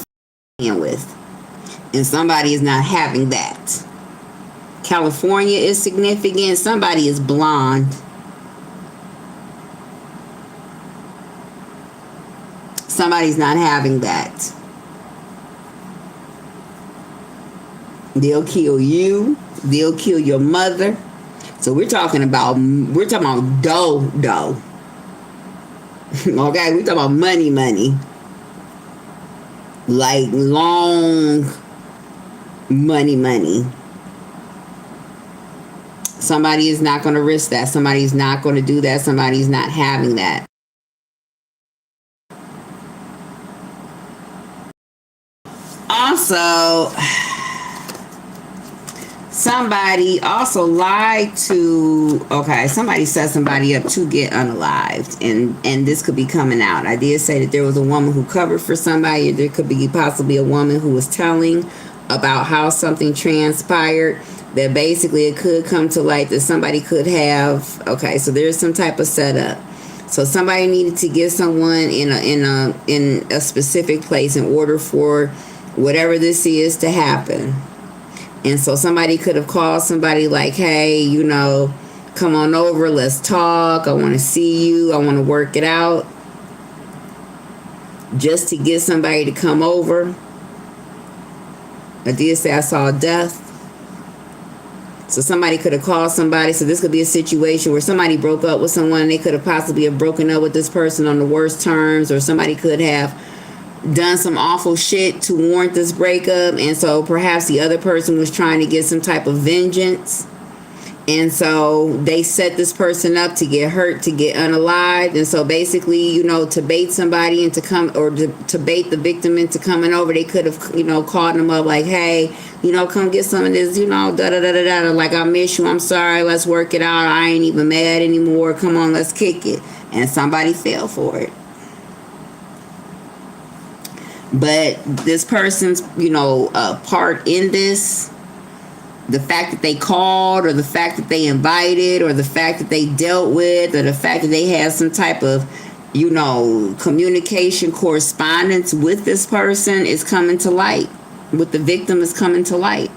with. And somebody is not having that. California is significant. Somebody is blonde. Somebody's not having that. They'll kill you. They'll kill your mother. So we're talking about dough. Okay, we're talking about money. Like long money. Somebody is not going to risk that. Somebody's not going to do that. Somebody's not having that. Also, somebody also lied to, somebody set somebody up to get unalived, and this could be coming out. I did say that there was a woman who covered for somebody. There could be possibly a woman who was telling about how something transpired, that basically it could come to light that somebody could have, okay, so there's some type of setup. So somebody needed to get someone in a specific place in order for whatever this is to happen. And so somebody could have called somebody like, hey, you know, come on over, let's talk, I want to see you, I want to work it out, just to get somebody to come over. I did say I saw death. So somebody could have called somebody. So this could be a situation where somebody broke up with someone and they could have possibly have broken up with this person on the worst terms, or somebody could have done some awful shit to warrant this breakup. And so perhaps the other person was trying to get some type of vengeance. And so they set this person up to get hurt, to get unalived. And so basically, you know, to bait somebody into come, or to bait the victim into coming over, they could have, you know, called them up like, hey, you know, come get some of this, you know, da da da da da. Like, I miss you. I'm sorry. Let's work it out. I ain't even mad anymore. Come on, let's kick it. And somebody fell for it. But this person's, you know, part in this, the fact that they called, or the fact that they invited, or the fact that they dealt with, or the fact that they had some type of, you know, communication, correspondence with this person is coming to light. With the victim is coming to light.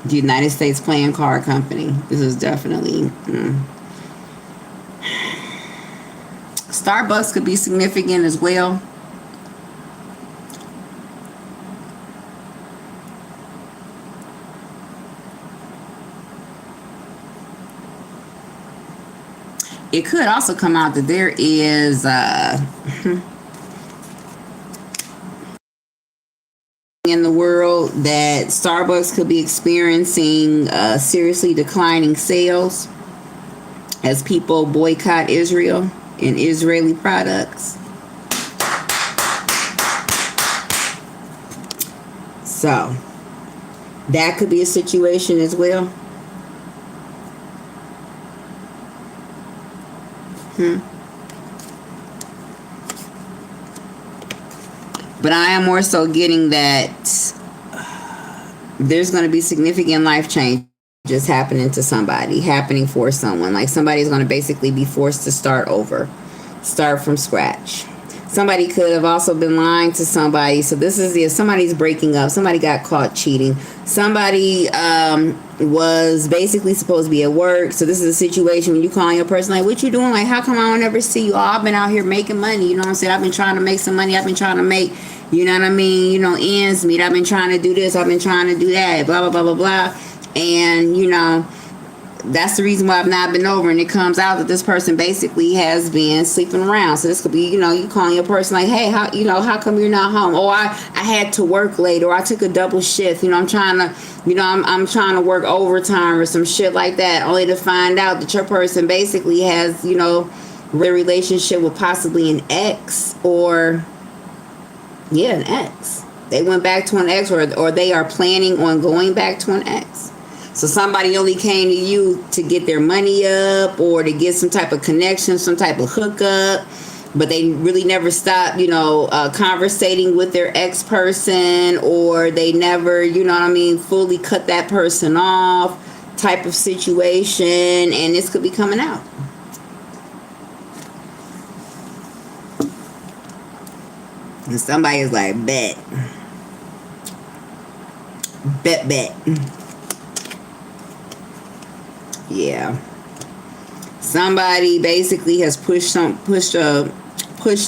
The United States Playing Card Company. This is definitely Starbucks could be significant as well. It could also come out that there is in the world that Starbucks could be experiencing seriously declining sales as people boycott Israel and Israeli products. So that could be a situation as well. But I am more so getting that there's going to be significant life changes happening to somebody, happening for someone. Like, somebody's going to basically be forced to start over, start from scratch. Somebody could have also been lying to somebody. So this is if somebody's breaking up, somebody got caught cheating, somebody was basically supposed to be at work. So this is a situation when you calling your person like, what you doing? Like, how come I don't ever see you? Oh, I've been out here making money. You know what I'm saying? I've been trying to make some money. I've been trying to make, you know what I mean? You know, ends meet. I've been trying to do this. I've been trying to do that. Blah, blah, blah, blah, blah. And, you know, that's the reason why I've not been over. And it comes out that this person basically has been sleeping around. So this could be, you know, you calling your person like, hey, how, you know, how come you're not home? Oh, I had to work late, or I took a double shift. You know, I'm trying to, you know, I'm trying to work overtime or some shit like that, only to find out that your person basically has, you know, a relationship with possibly an ex, or an ex. They went back to an ex, or they are planning on going back to an ex. So somebody only came to you to get their money up, or to get some type of connection, some type of hookup, but they really never stopped, you know, conversating with their ex person, or they never, you know what I mean, fully cut that person off type of situation. And this could be coming out. And somebody is like, bet. Yeah. Somebody basically has pushed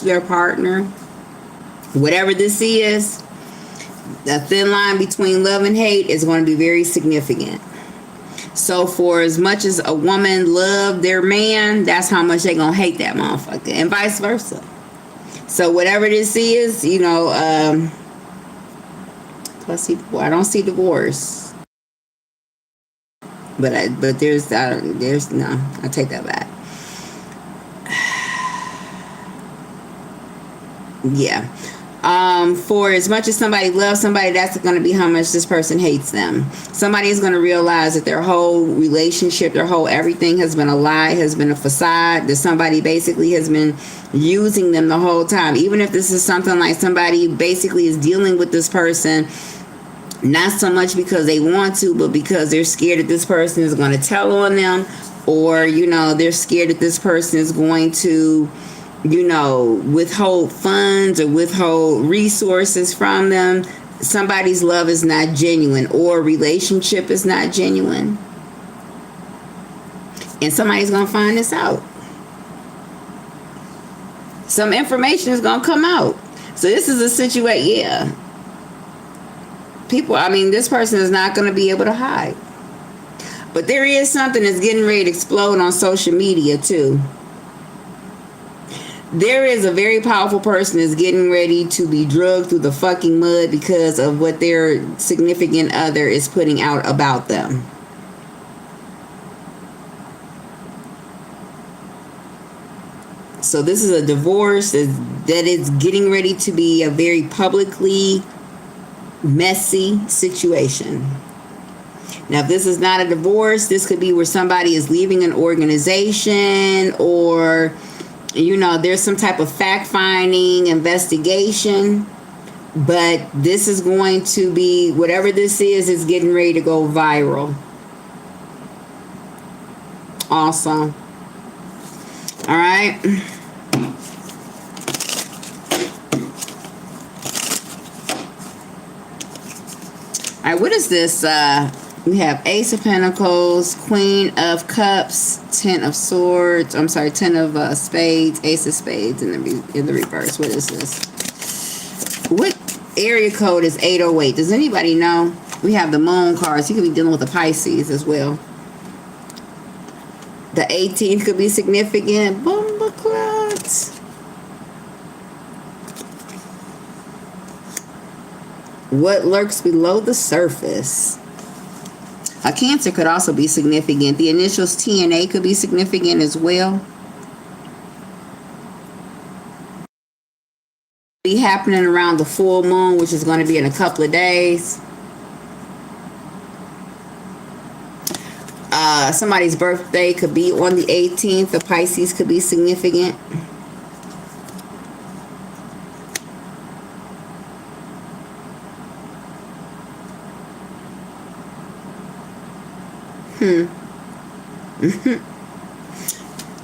their partner. Whatever this is, the thin line between love and hate is going to be very significant. So for as much as a woman loved their man, that's how much they're going to hate that motherfucker, and vice versa. So whatever this is, you know, I don't see divorce. But there's no, I take that back. Yeah. For as much as somebody loves somebody, that's going to be how much this person hates them. Somebody is going to realize that their whole relationship, their whole everything has been a lie, has been a facade, that somebody basically has been using them the whole time. Even if this is something like somebody basically is dealing with this person, not so much because they want to, but because they're scared that this person is going to tell on them, or, they're scared that this person is going to, withhold funds or withhold resources from them. Somebody's love is not genuine, or relationship is not genuine. And somebody's going to find this out. Some information is going to come out. So this is a situation, yeah. This person is not going to be able to hide. But there is something that's getting ready to explode on social media too. There is a very powerful person that's getting ready to be drugged through the fucking mud because of what their significant other is putting out about them. So this is a divorce that is getting ready to be a very publicly messy situation. Now, if this is not a divorce, this could be where somebody is leaving an organization, or there's some type of fact-finding investigation. But this is going to be, whatever this is getting ready to go viral. Awesome. All right. All right, what is this? We have Ace of Pentacles, Queen of Cups, Ten of Swords. I'm sorry, Ten of Spades, Ace of Spades in the reverse. What is this? What area code is 808? Does anybody know? We have the Moon cards. You could be dealing with the Pisces as well. The 18th could be significant. Bumbleclots. What lurks below the surface? A Cancer could also be significant. The initials T and A could be significant as well. Be happening around the full moon, which is going to be in a couple of days. Somebody's birthday could be on the 18th. The Pisces could be significant.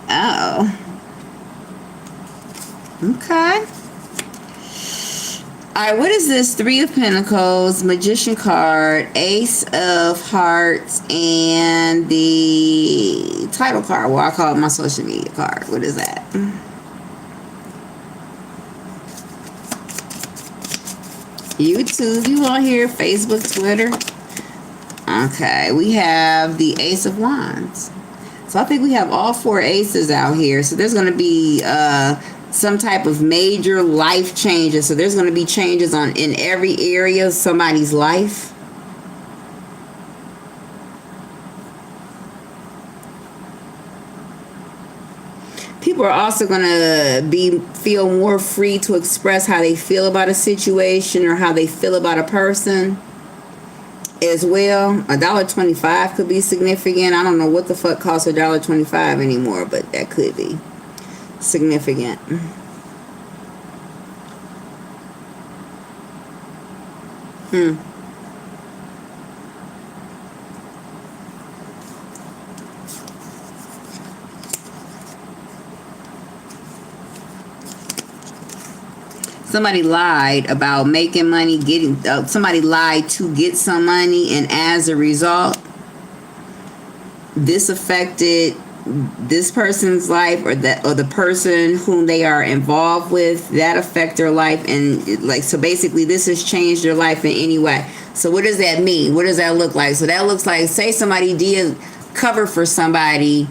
Oh. Okay. All right, what is this? Three of Pentacles, Magician card, Ace of Hearts, and the title card. Well, I call it my social media card. What is that? YouTube, you on here, Facebook, Twitter. Okay, we have the Ace of Wands. So I think we have all four aces out here. So there's going to be some type of major life changes. So there's going to be changes in every area of somebody's life. People are also going to feel more free to express how they feel about a situation or how they feel about a person as well. $1.25 could be significant. I don't know what the fuck costs $1.25 anymore, but that could be significant. Somebody lied about making money, somebody lied to get some money, and as a result, this affected this person's life, or the person whom they are involved with. That affect their life, and so basically this has changed their life in any way. So what does that mean? What does that look like? So that looks like, say somebody did cover for somebody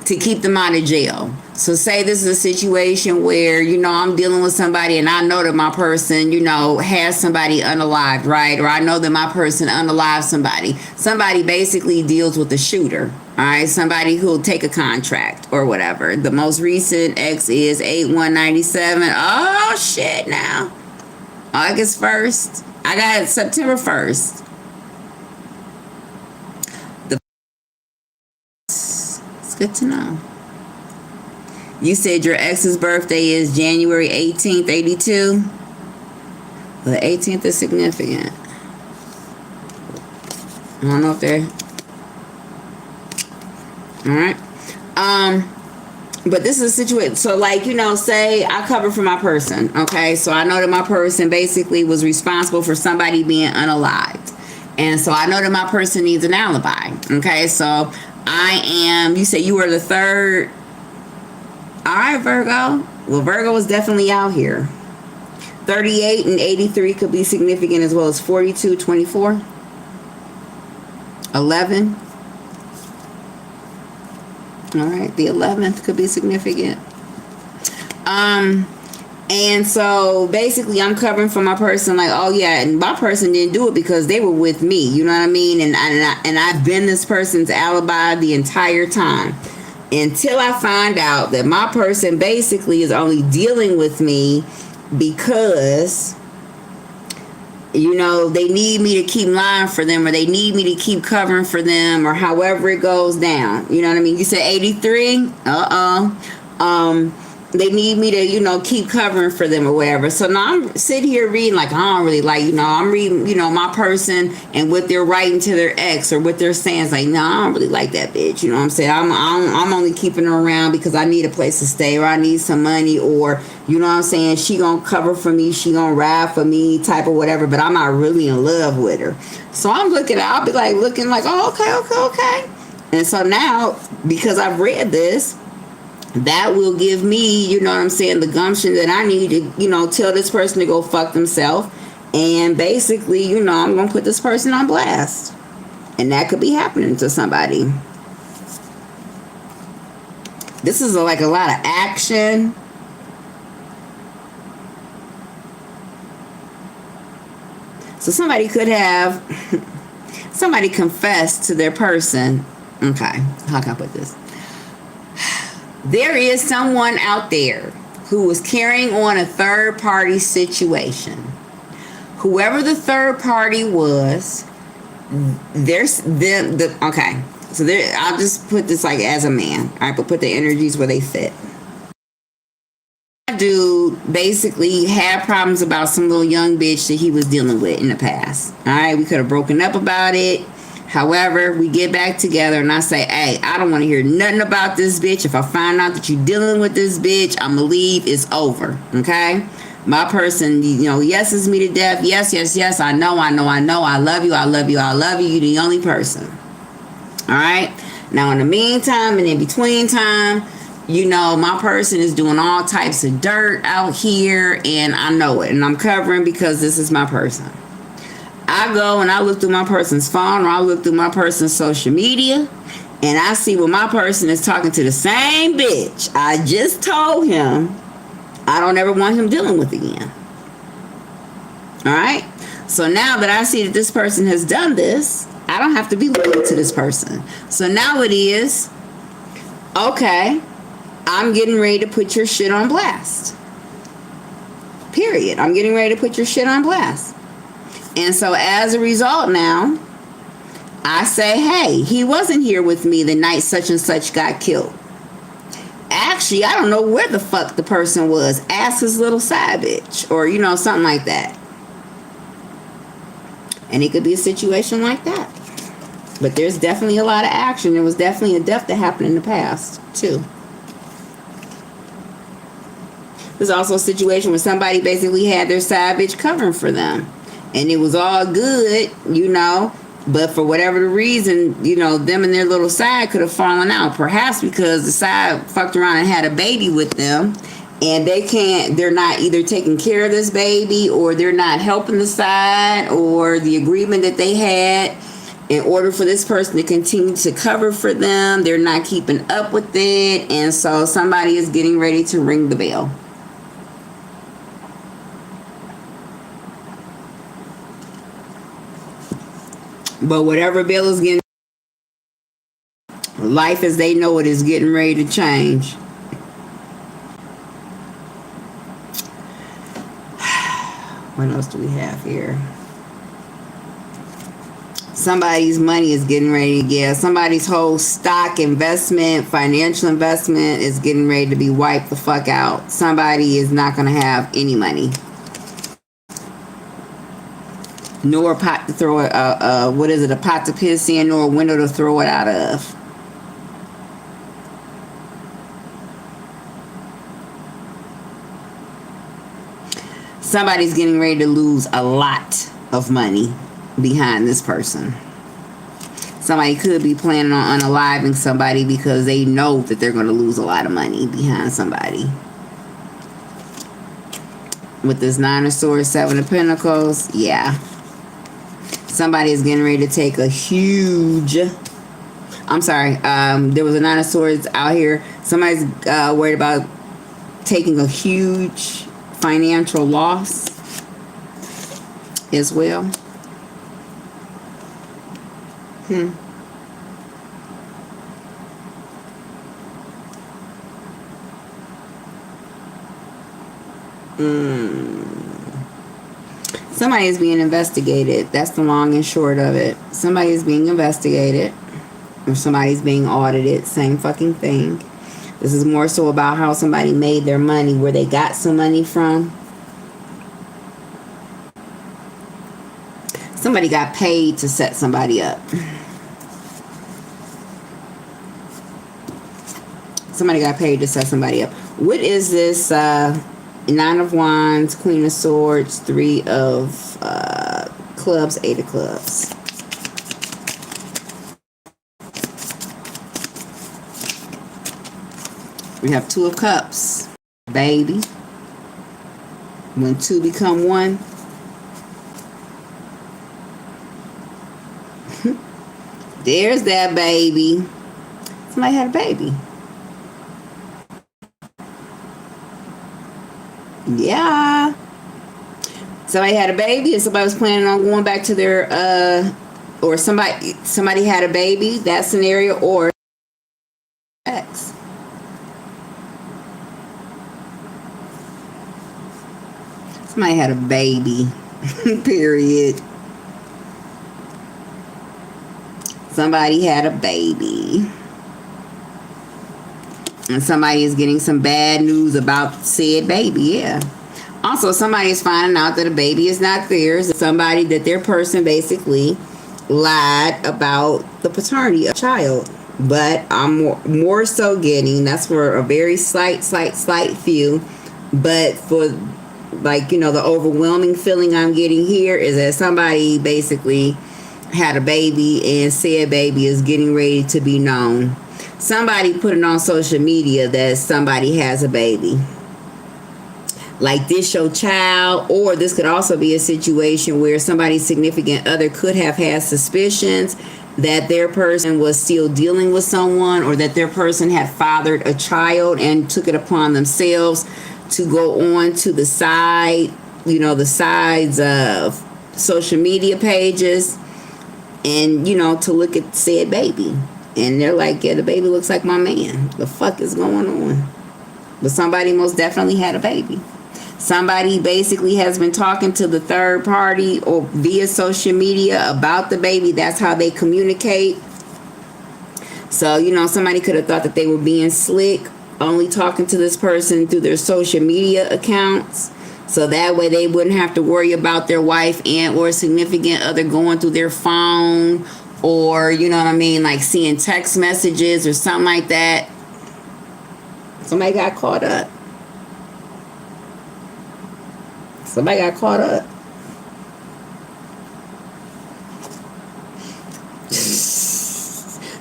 to keep them out of jail. So say this is a situation where, I'm dealing with somebody and I know that my person, has somebody unalived, right? Or I know that my person unalived somebody. Somebody basically deals with the shooter, all right? Somebody who'll take a contract or whatever. The most recent X is 8197. Oh, shit now. August 1st. I got September 1st. It's good to know. You said your ex's birthday is January 18th, 82. The 18th is significant. I don't know if they're... Alright. But this is a situation. So, like, you know, say I cover for my person. Okay. So I know that my person basically was responsible for somebody being unalived. And so I know that my person needs an alibi. Okay. So I am... You say you were the third... All right, Virgo. Well, Virgo is definitely out here. 38 and 83 could be significant, as well as 42, 24, 11. All right, the 11th could be significant. And so basically I'm covering for my person, like, oh yeah, and my person didn't do it because they were with me. You know what I mean? And I've been this person's alibi the entire time, until I find out that my person basically is only dealing with me because, you know, they need me to keep lying for them, or they need me to keep covering for them, or however it goes down. You know what I mean? You said 83? They need me to, you know, keep covering for them or whatever. So now I'm sitting here reading, like, I don't really like, you know, I'm reading, you know, my person and what they're writing to their ex, or what they're saying. It's like, no, I don't really like that bitch. You know what I'm saying? I'm only keeping her around because I need a place to stay, or I need some money, or, you know what I'm saying, she gonna cover for me, she gonna ride for me, type of whatever, but I'm not really in love with her. So I'm looking, I'll be like looking like, oh, okay. And so now, because I've read this, that will give me, you know what I'm saying, the gumption that I need to, you know, tell this person to go fuck themselves. And basically, you know, I'm going to put this person on blast. And that could be happening to somebody. This is like a lot of action. So somebody could have, somebody confessed to their person. Okay, how can I put this? There is someone out there who is carrying on a third party situation. Whoever the third party was, there's the okay. So there, I'll just put this like as a man. All right, but put the energies where they fit. Dude basically had problems about some little young bitch that he was dealing with in the past. All right, we could have broken up about it. However, we get back together and I say, hey, I don't want to hear nothing about this bitch. If I find out that you're dealing with this bitch, I'm going to leave. It's over. Okay? My person, you know, yeses me to death. Yes. I know. I love you. You're the only person. All right? Now, in the meantime and in between time, you know, my person is doing all types of dirt out here, and I know it. And I'm covering because this is my person. I go and I look through my person's phone, or I look through my person's social media, and I see when my person is talking to the same bitch I just told him I don't ever want him dealing with again. All right? So now that I see that this person has done this, I don't have to be loyal to this person. So now it is, okay, I'm getting ready to put your shit on blast. Period. I'm getting ready to put your shit on blast. And so as a result now, I say, hey, he wasn't here with me the night such and such got killed. Actually, I don't know where the fuck the person was. Ask his little side bitch, or, you know, something like that. And it could be a situation like that. But there's definitely a lot of action. There was definitely a death that happened in the past, too. There's also a situation where somebody basically had their side bitch covering for them. And it was all good, you know, but for whatever the reason, you know, them and their little side could have fallen out. Perhaps because the side fucked around and had a baby with them, and they're not either taking care of this baby, or they're not helping the side, or the agreement that they had in order for this person to continue to cover for them, they're not keeping up with it. And so somebody is getting ready to ring the bell. But whatever bill is getting, life as they know it is getting ready to change. What else do we have here? Somebody's money is getting ready to get. Somebody's whole stock investment, financial investment is getting ready to be wiped the fuck out. Somebody is not going to have any money. Nor a pot to throw it, a pot to piss in, nor a window to throw it out of. Somebody's getting ready to lose a lot of money behind this person. Somebody could be planning on unaliving somebody because they know that they're going to lose a lot of money behind somebody. With this Nine of Swords, Seven of Pentacles, yeah. Somebody is getting ready to take a huge... I'm sorry. There was a Nine of Swords out here. Somebody's worried about taking a huge financial loss as well. Somebody is being investigated. That's the long and short of it. Somebody is being investigated. Or somebody's being audited. Same fucking thing. This is more so about how somebody made their money, where they got some money from. Somebody got paid to set somebody up. Somebody got paid to set somebody up. What is this? Nine of Wands, Queen of Swords, Three of Clubs, Eight of Clubs. We have Two of Cups. Baby. When two become one. There's that baby. Somebody had a baby. Yeah. Somebody had a baby and somebody was planning on going back to their or somebody had a baby, that scenario, or ex. Somebody had a baby. Period. Somebody had a baby. And somebody is getting some bad news about said baby, yeah. Also, somebody is finding out that a baby is not theirs. Somebody that their person basically lied about the paternity of a child. But I'm more so getting, that's for a very slight few. But for, like, you know, the overwhelming feeling I'm getting here is that somebody basically had a baby and said baby is getting ready to be known. Somebody put it on social media that somebody has a baby. Like this your child, or this could also be a situation where somebody's significant other could have had suspicions that their person was still dealing with someone, or that their person had fathered a child and took it upon themselves to go on to the side, you know, the sides of social media pages and, you know, to look at said baby. And they're like, yeah, the baby looks like my man. The fuck is going on? But somebody most definitely had a baby. Somebody basically has been talking to the third party or via social media about the baby. That's how they communicate. So, you know, somebody could have thought that they were being slick, only talking to this person through their social media accounts. So that way they wouldn't have to worry about their wife and or significant other going through their phone, or, you know what I mean, like seeing text messages or something like that. Somebody got caught up. Somebody got caught up.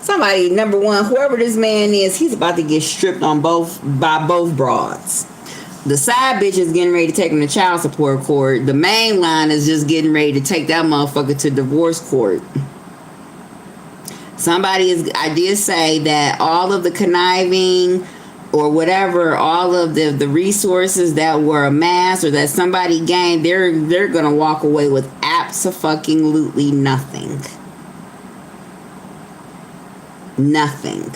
Somebody, number one, whoever this man is, he's about to get stripped on by both broads. The side bitch is getting ready to take him to child support court. The main line is just getting ready to take that motherfucker to divorce court. I did say that all of the conniving or whatever, all of the resources that were amassed or that somebody gained, they're gonna walk away with abso-fucking-lutely nothing. Nothing.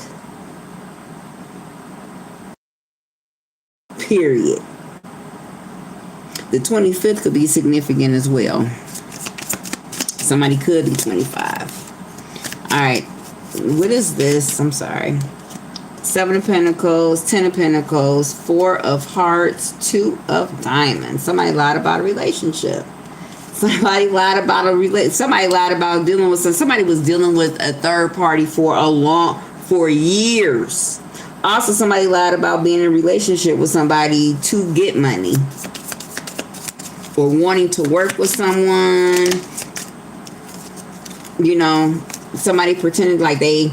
Period. The 25th could be significant as well. Somebody could be 25. All right. What is this? I'm sorry. 7 of Pentacles, 10 of Pentacles, 4 of Hearts, 2 of Diamonds. Somebody lied about a relationship. Somebody lied about dealing with somebody was dealing with a third party for years. Also, somebody lied about being in a relationship with somebody to get money or wanting to work with someone. You know, somebody pretended like they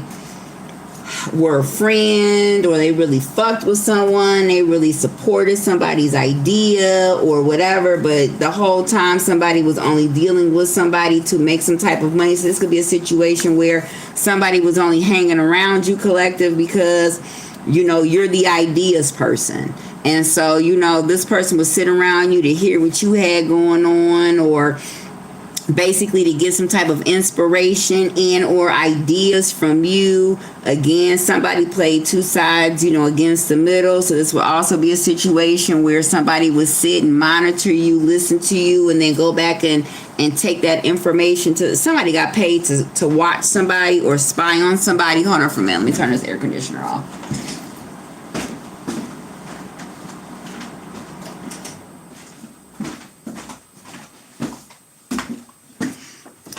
were a friend, or they really fucked with someone, they really supported somebody's idea or whatever, but the whole time somebody was only dealing with somebody to make some type of money. So this could be a situation where somebody was only hanging around you, collective, because you know you're the ideas person, and so you know this person was sitting around you to hear what you had going on, or basically to get some type of inspiration and or ideas from you. Again, somebody played two sides, you know, against the middle. So this will also be a situation where somebody would sit and monitor you, listen to you, and then go back and take that information to somebody. Got paid to watch somebody or spy on somebody. Hold on for a minute, let me turn this air conditioner off.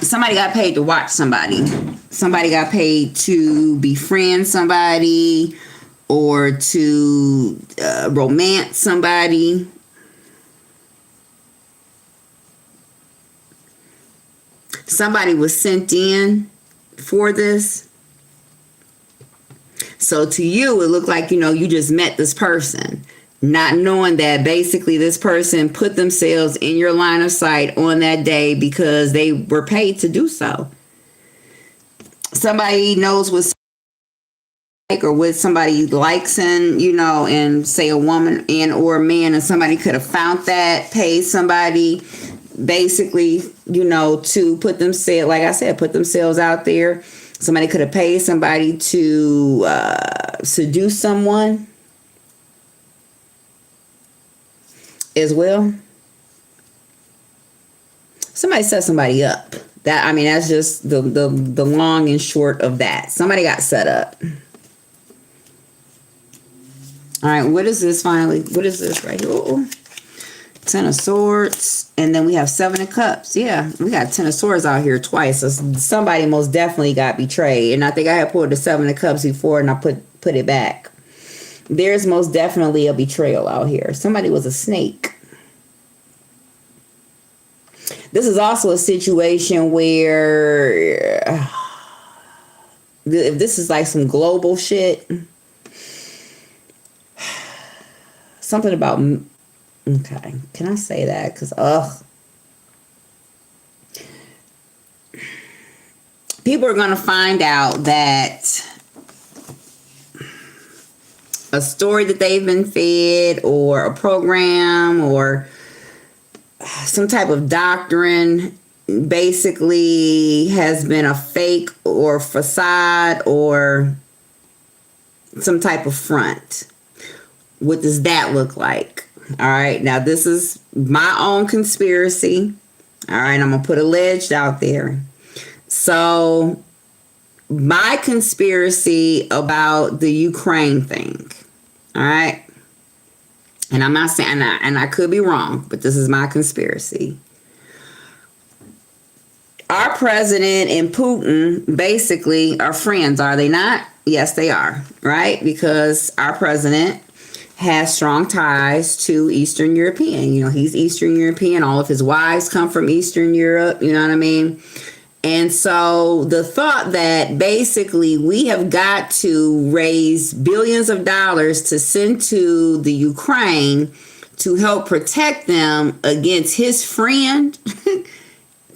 Somebody got paid to watch somebody. Somebody got paid to befriend somebody or to romance somebody. Somebody was sent in for this. So to you, it looked like, you know, you just met this person, not knowing that basically this person put themselves in your line of sight on that day because they were paid to do so. Somebody knows what like or what somebody likes, and you know, and say a woman and or a man, and somebody could have found that, paid somebody basically, you know, to put themselves, like I said, put themselves out there. Somebody could have paid somebody to seduce someone as well. Somebody set somebody up. That, I mean, that's just the long and short of that. Somebody got set up. All right, what is this finally? What is this right here? Ooh. 10 of Swords, and then we have 7 of Cups. Yeah, we got 10 of Swords out here twice. So somebody most definitely got betrayed. And I think I had pulled the 7 of Cups before, and I put it back. There's most definitely a betrayal out here. Somebody was a snake. This is also a situation where if this is like some global shit, something about, okay, can I say that? Because, people are going to find out that a story that they've been fed, or a program, or some type of doctrine basically has been a fake or facade or some type of front. What does that look like? All right, now this is my own conspiracy. All right, I'm gonna put alleged out there. So my conspiracy about the Ukraine thing. All right. And I'm not saying, and I could be wrong, but this is my conspiracy. Our president and Putin basically are friends, are they not? Yes, they are, right? Because our president has strong ties to Eastern European. You know, he's Eastern European. All of his wives come from Eastern Europe. You know what I mean? And so the thought that basically we have got to raise billions of dollars to send to the Ukraine to help protect them against his friend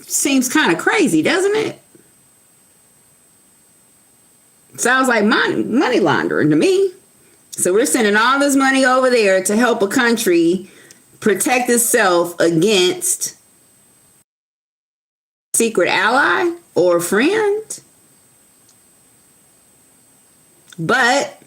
seems kind of crazy, doesn't it? Sounds like money laundering to me. So we're sending all this money over there to help a country protect itself against secret ally or friend. But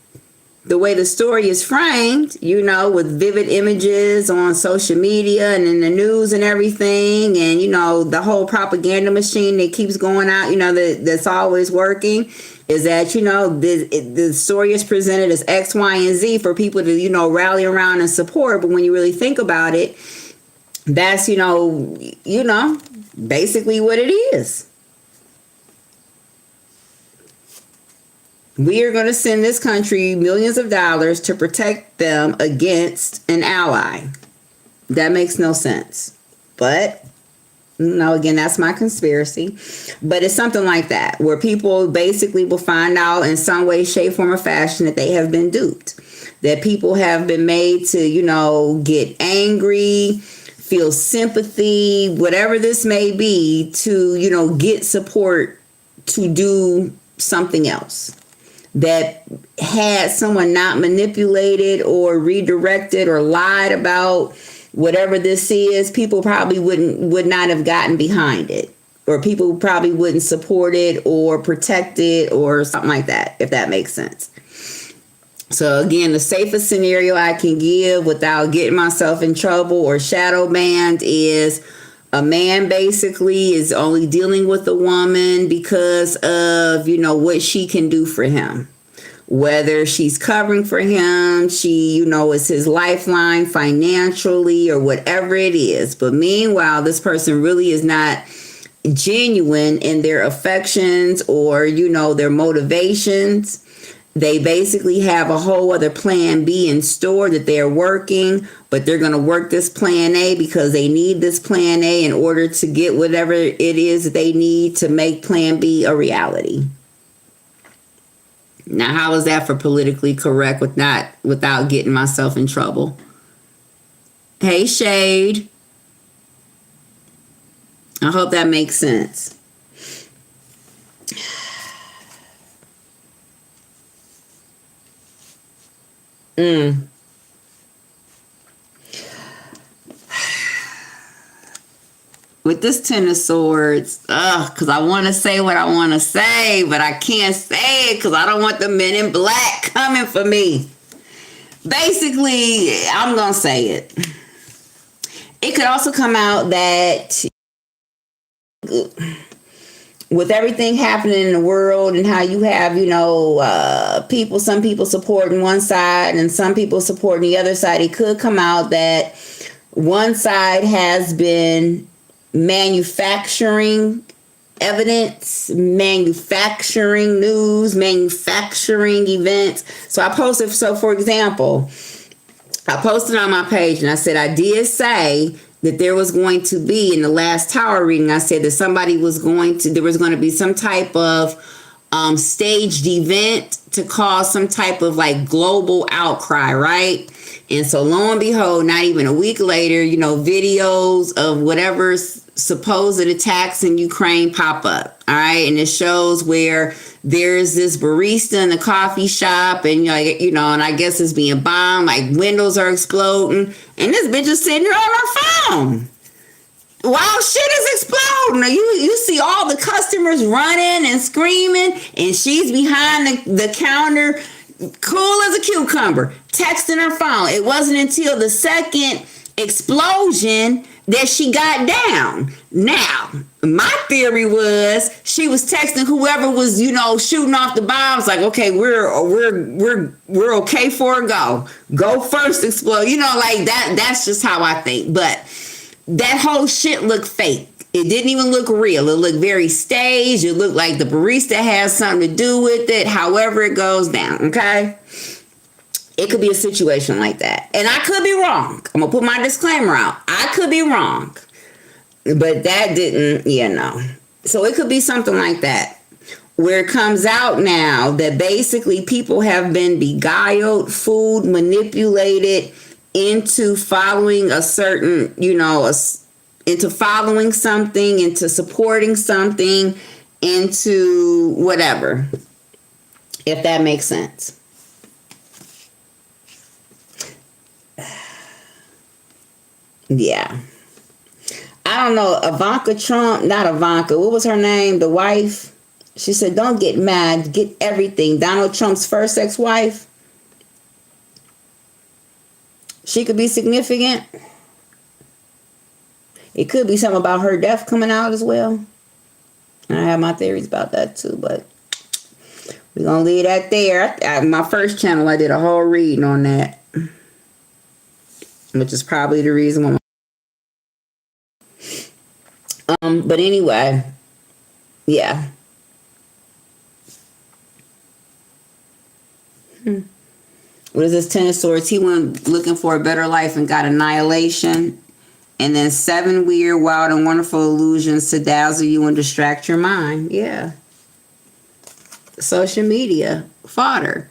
the way the story is framed, you know, with vivid images on social media and in the news and everything, and, you know, the whole propaganda machine that keeps going out, you know, that's always working, is that, you know, the story is presented as X, Y, and Z for people to, you know, rally around and support. But when you really think about it, that's, you know, basically what it is. We are going to send this country millions of dollars to protect them against an ally. That makes no sense. But, you know, again, that's my conspiracy. But it's something like that, where people basically will find out in some way, shape, form, or fashion that they have been duped. That people have been made to, you know, get angry, feel sympathy, whatever this may be, to, you know, get support to do something else. That had someone not manipulated or redirected or lied about whatever this is, people probably would not have gotten behind it, or people probably wouldn't support it or protect it or something like that, if that makes sense. So again, the safest scenario I can give without getting myself in trouble or shadow banned is a man basically is only dealing with a woman because of, you know, what she can do for him. Whether she's covering for him, she, you know, is his lifeline financially or whatever it is. But meanwhile, this person really is not genuine in their affections or, you know, their motivations. They basically have a whole other plan B in store that they're working, but they're going to work this plan A because they need this plan A in order to get whatever it is that they need to make plan B a reality. Now, how is that for politically correct without getting myself in trouble? Hey, Shade. I hope that makes sense. With this Ten of Swords, because I want to say what I want to say, but I can't say it because I don't want the men in black coming for me. Basically, I'm going to say it. It could also come out that with everything happening in the world and how you have, you know, some people supporting one side and some people supporting the other side, it could come out that one side has been manufacturing evidence, manufacturing news, manufacturing events. So for example, I posted on my page and I said, I did say that there was going to be, in the last tower reading, I said that there was going to be some type of staged event to cause some type of like global outcry, right? And so lo and behold, not even a week later, you know, videos of whatever supposed attacks in Ukraine pop up. All right. And it shows where there's this barista in the coffee shop and, you know, and I guess it's being bombed, like windows are exploding. And this bitch is sitting there on her phone while shit is exploding. You see all the customers running and screaming, and she's behind the counter, cool as a cucumber, texting her phone. It wasn't until the second explosion that she got down. Now, my theory was she was texting whoever was, you know, shooting off the bombs, like, okay, we're okay for a go. Go first, explode. You know, like that. That's just how I think. But that whole shit looked fake. It didn't even look real. It looked very staged. It looked like the barista has something to do with it. However it goes down, okay? It could be a situation like that. And I could be wrong. I'm going to put my disclaimer out. I could be wrong. But that didn't, you know. So it could be something like that, where it comes out now that basically people have been beguiled, fooled, manipulated into following a certain, you know, into following something, into supporting something, into whatever, if that makes sense. Yeah. I don't know. Ivanka Trump, not Ivanka. What was her name? The wife. She said, don't get mad. Get everything. Donald Trump's first ex-wife. She could be significant. It could be something about her death coming out as well. And I have my theories about that too, but we're going to leave that there. My first channel, I did a whole reading on that, which is probably the reason why. But anyway, yeah. What is this? Ten of Swords. He went looking for a better life and got annihilation. And then 7 weird, wild, and wonderful illusions to dazzle you and distract your mind. Yeah. Social media. Fodder.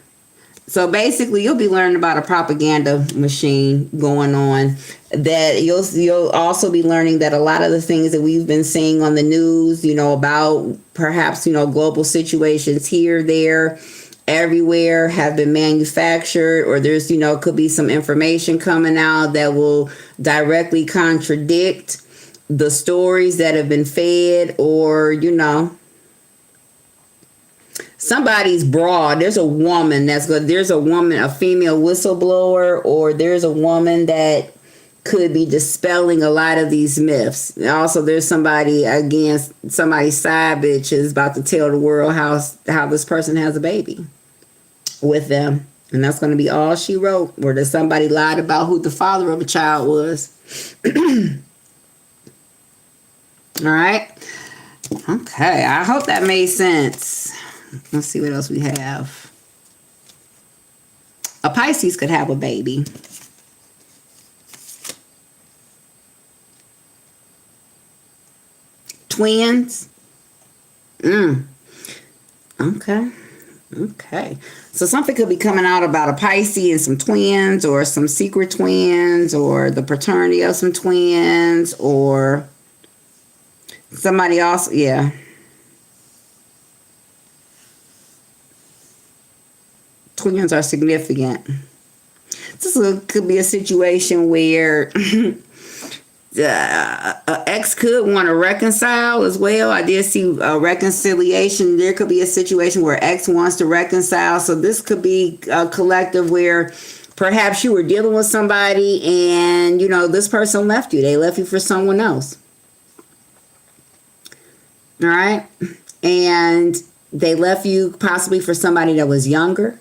So basically, you'll be learning about a propaganda machine going on. That you'll also be learning that a lot of the things that we've been seeing on the news, about perhaps, global situations here, there, everywhere have been manufactured, or there's, could be some information coming out that will directly contradict the stories that have been fed, or, somebody's broad. There's a woman that's good. There's a woman, a female whistleblower, or there's a woman that could be dispelling a lot of these myths. Also, there's somebody's side bitch is about to tell the world how this person has a baby with them. And that's going to be all she wrote. Or that somebody lied about who the father of a child was. All right. Okay. I hope that made sense. Let's see what else we have. A Pisces could have a baby. Twins. Okay. So something could be coming out about a Pisces and some twins, or some secret twins, or the paternity of some twins, or somebody else. Yeah. Twins are significant. This could be a situation where ex could want to reconcile as well. I did see a reconciliation. There could be a situation where ex wants to reconcile. So this could be a collective where perhaps you were dealing with somebody and, this person left you. They left you for someone else. All right. And they left you possibly for somebody that was younger.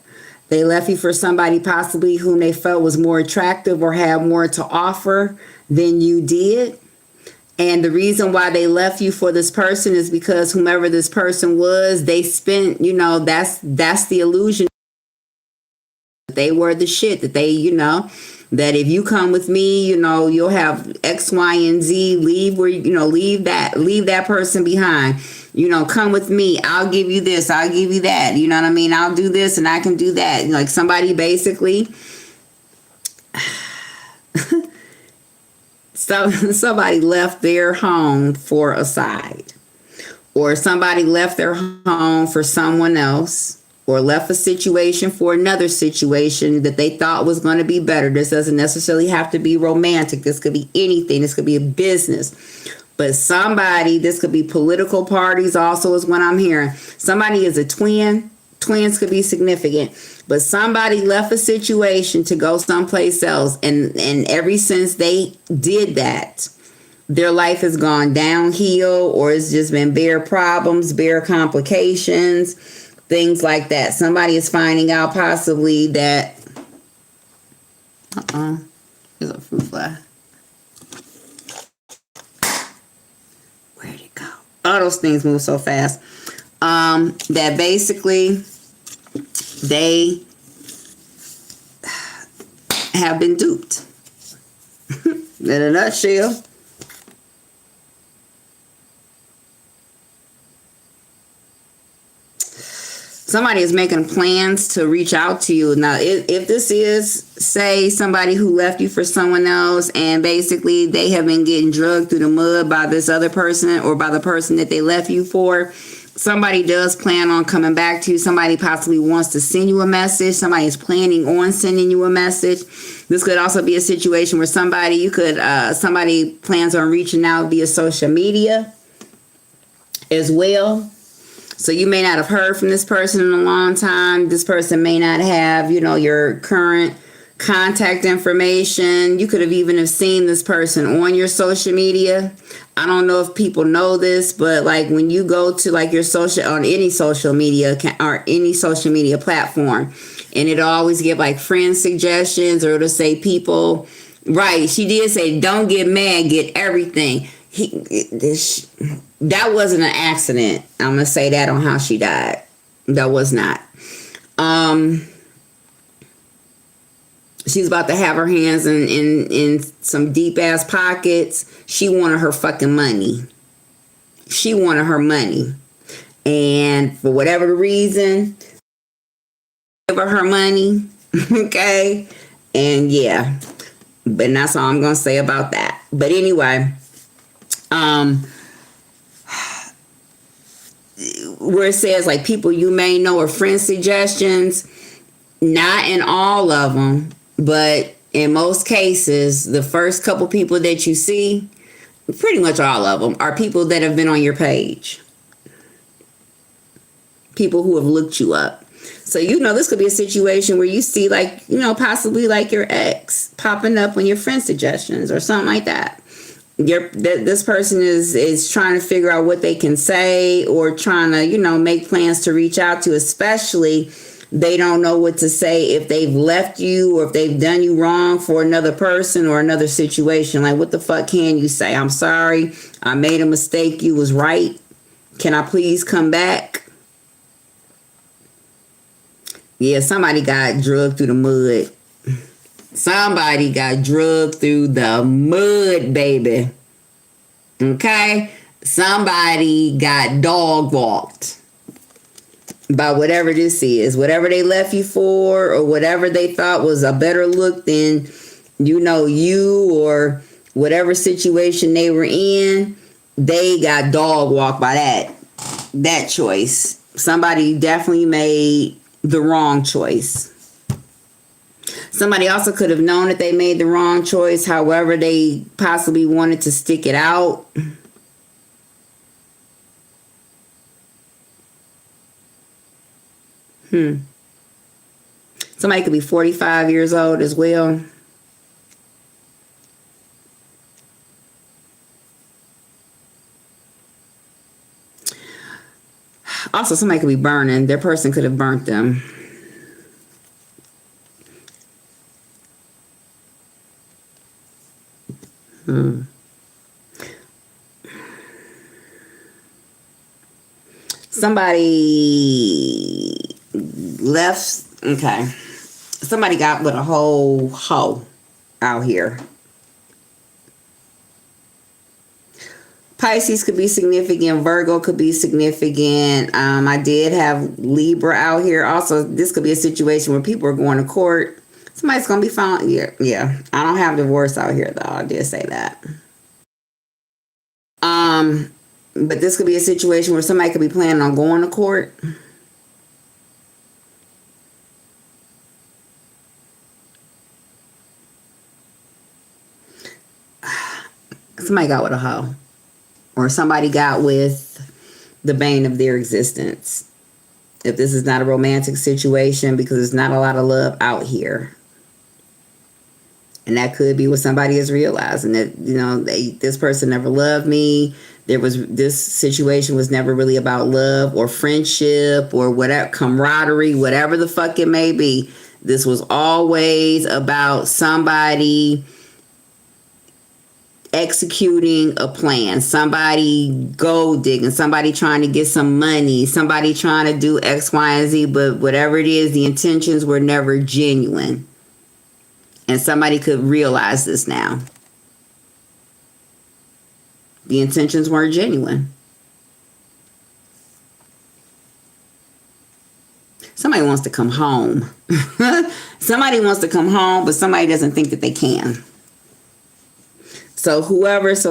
They left you for somebody possibly whom they felt was more attractive or had more to offer than you did. And the reason why they left you for this person is because whomever this person was, they spent, that's the illusion. They were the shit that they, that if you come with me, you'll have X, Y, and Z. Leave where, leave that person behind. Come with me. I'll give you this. I'll give you that. You know what I mean? I'll do this and I can do that. Like somebody basically, somebody left their home for a side, or somebody left their home for someone else, or left a situation for another situation that they thought was going to be better. This doesn't necessarily have to be romantic. This could be anything. This could be a business. But somebody, this could be political parties also is what I'm hearing. Somebody is a twin. Twins could be significant. But somebody left a situation to go someplace else. And ever since they did that, their life has gone downhill, or it's just been bare problems, bare complications, things like that. Somebody is finding out possibly that, there's a fruit fly. Where'd it go? All those things move so fast. That basically they have been duped. In a nutshell. Somebody is making plans to reach out to you. Now, if this is, say, somebody who left you for someone else, and basically they have been getting drugged through the mud by this other person, or by the person that they left you for, somebody does plan on coming back to you. Somebody possibly wants to send you a message. Somebody is planning on sending you a message. This could also be a situation where somebody plans on reaching out via social media as well. So you may not have heard from this person in a long time. This person may not have, your current contact information. You could have even have seen this person on your social media. I don't know if people know this, but like when you go to like your social on any social media or any social media platform, and it'll always give like friend suggestions, or it'll say people. Right, she did say, "Don't get mad, get everything." That wasn't an accident. I'm gonna say that on how she died. That was not. She's about to have her hands in some deep ass pockets. She wanted her fucking money. She wanted her money. And for whatever reason, give her money. Okay. And yeah. But that's all I'm going to say about that. But anyway, where it says like people you may know or friend suggestions, not in all of them. But in most cases, the first couple people that you see, pretty much all of them, are people that have been on your page. People who have looked you up. So, this could be a situation where you see like, possibly like your ex popping up on your friend suggestions or something like that. This person is trying to figure out what they can say or trying to, make plans to reach out to, especially they don't know what to say if they've left you or if they've done you wrong for another person or another situation. Like, what the fuck can you say? I'm sorry. I made a mistake. You was right. Can I please come back? Yeah, somebody got drugged through the mud. Somebody got drugged through the mud, baby. Okay? Somebody got dog walked by whatever this is, whatever they left you for, or whatever they thought was a better look than, you or whatever situation they were in. They got dog walked by that choice. Somebody definitely made the wrong choice. Somebody also could have known that they made the wrong choice. However, they possibly wanted to stick it out. Somebody could be 45 years old as well. Also, somebody could be burning. Their person could have burnt them. Somebody left. Okay. Somebody got with a whole hoe out here. Pisces could be significant. Virgo could be significant. I did have Libra out here. Also, this could be a situation where people are going to court. Somebody's going to be found. Yeah. I don't have divorce out here, though. I did say that. But this could be a situation where somebody could be planning on going to court. Somebody got with a hoe. Or somebody got with the bane of their existence. If this is not a romantic situation, because there's not a lot of love out here. And that could be what somebody is realizing, that, this person never loved me. This situation was never really about love or friendship or whatever, camaraderie, whatever the fuck it may be. This was always about somebody executing a plan, somebody gold digging, somebody trying to get some money, somebody trying to do X, Y, and Z, but whatever it is, the intentions were never genuine. And somebody could realize this now. The intentions weren't genuine. Somebody wants to come home. Somebody wants to come home, but somebody doesn't think that they can. So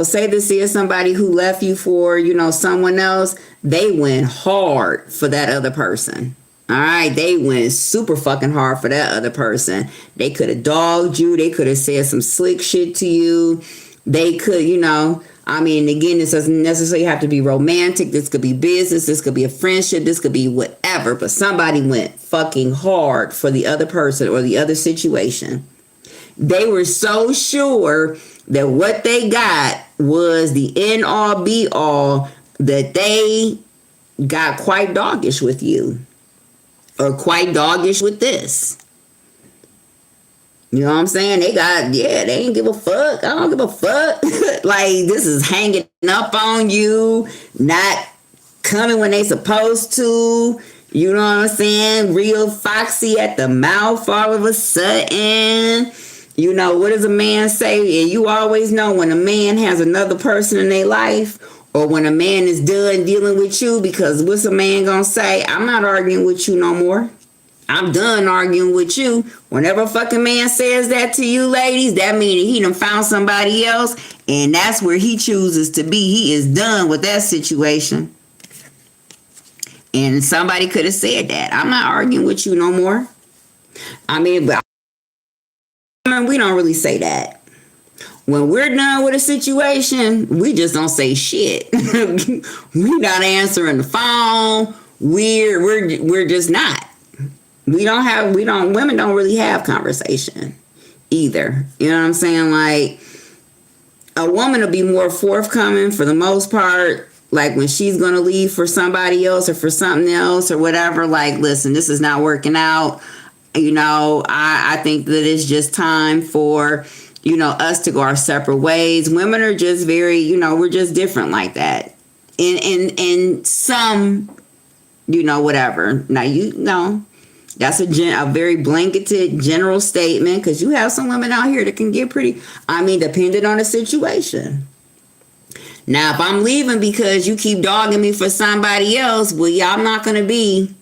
say this is somebody who left you for, someone else, they went hard for that other person. All right, they went super fucking hard for that other person. They could have dogged you. They could have said some slick shit to you. They could, again, this doesn't necessarily have to be romantic. This could be business. This could be a friendship. This could be whatever. But somebody went fucking hard for the other person or the other situation. They were so sure that what they got was the end all be all that they got quite doggish with you, or quite doggish with this. You know what I'm saying? They ain't give a fuck. I don't give a fuck. Like, this is hanging up on you, not coming when they supposed to. You know what I'm saying? Real foxy at the mouth all of a sudden. You know, what does a man say? And you always know when a man has another person in their life, or when a man is done dealing with you, because what's a man gonna say? I'm not arguing with you no more. I'm done arguing with you. Whenever a fucking man says that to you, ladies, that means he done found somebody else, and that's where he chooses to be. He is done with that situation. And somebody could have said that. I'm not arguing with you no more. I mean, but we don't really say that. When we're done with a situation, we just don't say shit. We're not answering the phone. We're just not. Women don't really have conversation either. You know what I'm saying? Like, a woman will be more forthcoming for the most part. Like, when she's going to leave for somebody else or for something else or whatever, like, listen, this is not working out. You know, I think that it's just time for, you know, us to go our separate ways. Women are just very, you know, we're just different like that. In some, you know, whatever. Now, you know, that's a very blanketed general statement, because you have some women out here that can get pretty, dependent on the situation. Now, if I'm leaving because you keep dogging me for somebody else, well, yeah, I'm not going to be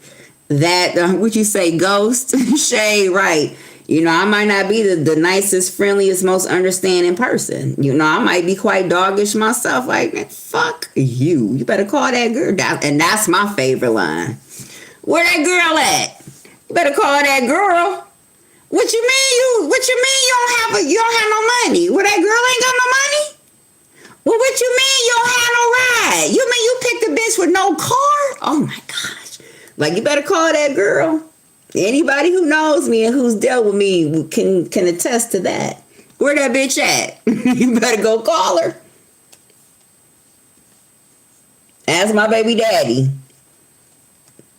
that, what you say, ghost shade, right? You know, I might not be the nicest, friendliest, most understanding person. You know, I might be quite doggish myself. Like, man, fuck you. You better call that girl down. And that's my favorite line. Where that girl at? You better call that girl. What you mean you don't have no money? Well, that girl ain't got no money? Well, what you mean you don't have no ride? You mean you picked a bitch with no car? Oh my gosh. Like, you better call that girl. Anybody who knows me and who's dealt with me can attest to that. Where that bitch at? You better go call her. Ask my baby daddy.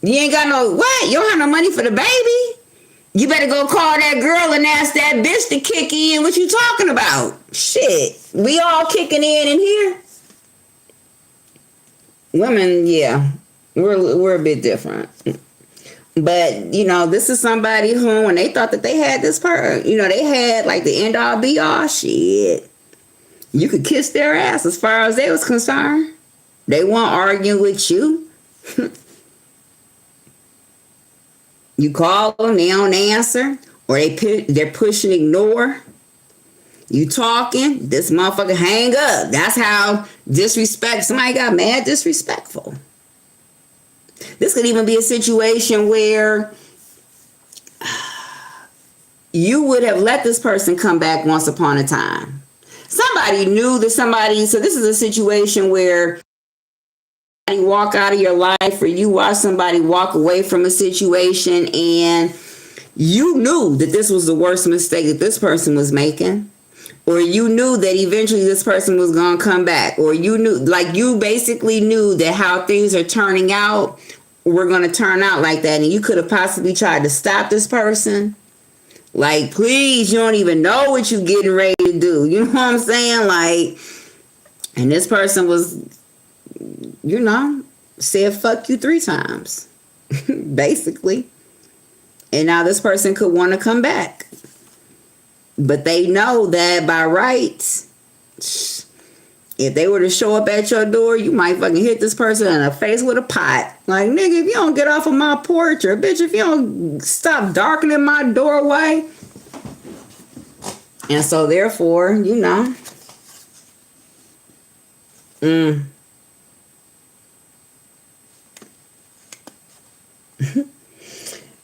You ain't got no, what? You don't have no money for the baby? You better go call that girl and ask that bitch to kick in. What you talking about? Shit. We all kicking in here. Women, yeah. We're a bit different. But, you know, this is somebody who, when they thought that they had this part, you know, they had like the end all be all, shit. You could kiss their ass as far as they was concerned. They weren't arguing with you. You call them, they don't answer, or they're pushing ignore. You talking, this motherfucker hang up. That's how somebody got mad disrespectful. This could even be a situation where you would have let this person come back once upon a time. Somebody knew that somebody, so this is a situation where somebody walk out of your life, or you watch somebody walk away from a situation, and you knew that this was the worst mistake that this person was making. Or you knew that eventually this person was going to come back. Or you basically knew that how things are turning out were going to turn out like that. And you could have possibly tried to stop this person. Like, please, you don't even know what you're getting ready to do. You know what I'm saying? Like, and this person was, you know, said fuck you 3 times. Basically. And now this person could want to come back. But they know that by rights, if they were to show up at your door, you might fucking hit this person in the face with a pot. Like, nigga, if you don't get off of my porch, or bitch, if you don't stop darkening my doorway. And so therefore, you know.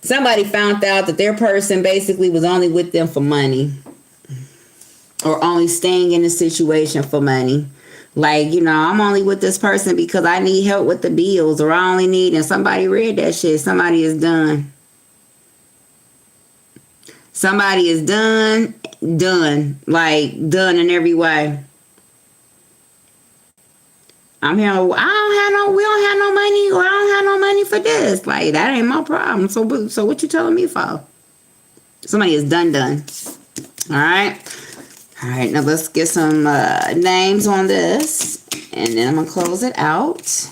Somebody found out that their person basically was only with them for money, or only staying in the situation for money. Like, you know, I'm only with this person because I need help with the bills, or I only need, and somebody read that shit. Somebody is done. Somebody is done, done. Like, done in every way. I'm here. We don't have no money, or I don't have no money for this. Like, that ain't my problem. So what you telling me for? Somebody is done. All right. Now let's get some names on this, and then I'm gonna close it out so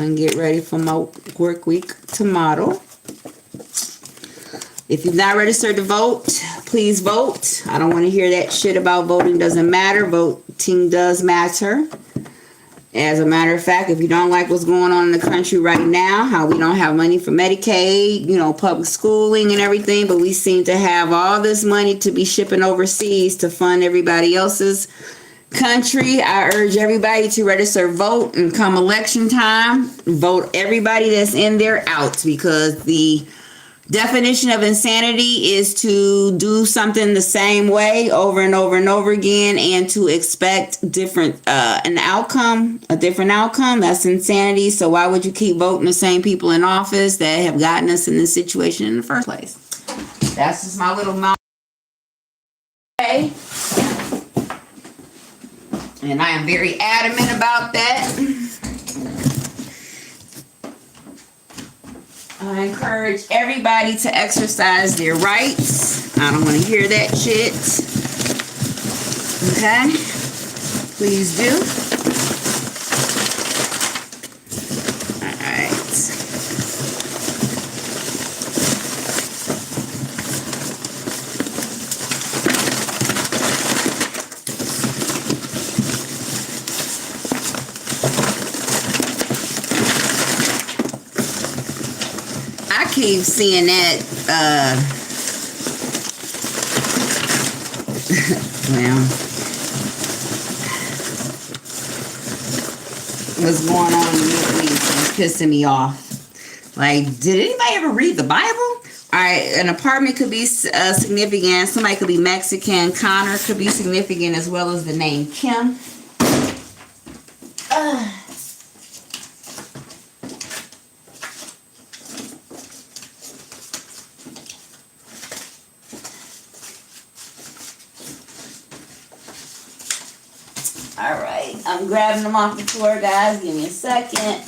I can get ready for my work week tomorrow. If you've not registered to vote, please vote. I don't want to hear that shit about voting doesn't matter. Voting does matter. As a matter of fact, if you don't like what's going on in the country right now, how we don't have money for Medicaid, public schooling and everything, but we seem to have all this money to be shipping overseas to fund everybody else's country, I urge everybody to register, vote, and come election time, vote everybody that's in there out, because the definition of insanity is to do something the same way over and over and over again, and to expect a different outcome. That's insanity. So why would you keep voting the same people in office that have gotten us in this situation in the first place? That's just my little mouth. Okay. And I am very adamant about that. I encourage everybody to exercise their rights. I don't want to hear that shit. Okay? Please do. All right. I keep seeing that, well, what's going on in the Middle East is pissing me off. Like, did anybody ever read the Bible? All right, an apartment could be significant. Somebody could be Mexican. Connor could be significant, as well as the name Kim. All right, I'm grabbing them off the floor, guys. Give me a second.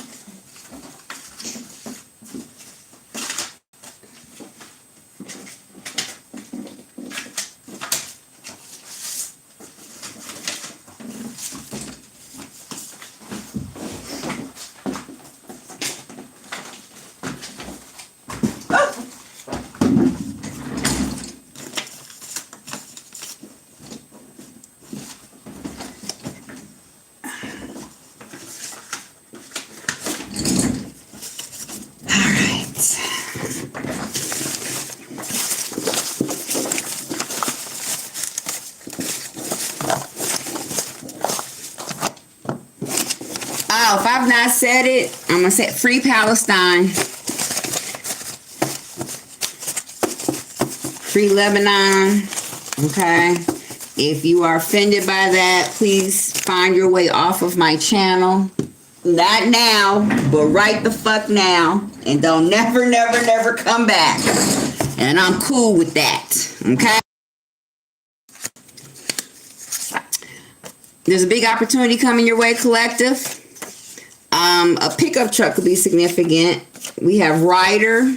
Oh, if I've not said it, I'm going to say free Palestine. Free Lebanon. Okay. If you are offended by that, please find your way off of my channel. Not now, but right the fuck now. And don't never come back. And I'm cool with that. Okay. There's a big opportunity coming your way, collective. A pickup truck could be significant. We have Ryder,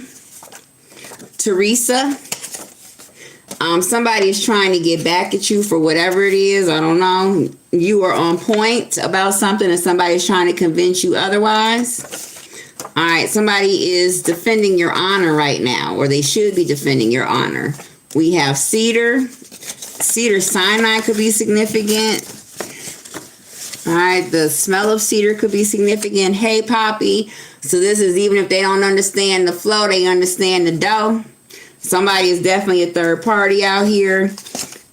Teresa. Somebody is trying to get back at you for whatever it is. I don't know. You are on point about something and somebody is trying to convince you otherwise. All right. Somebody is defending your honor right now, or they should be defending your honor. We have Cedar. Cedar Sinai could be significant. All right, the smell of cedar could be significant. Hey, Poppy. So this is even if they don't understand the flow, they understand the dough. Somebody is definitely a third party out here.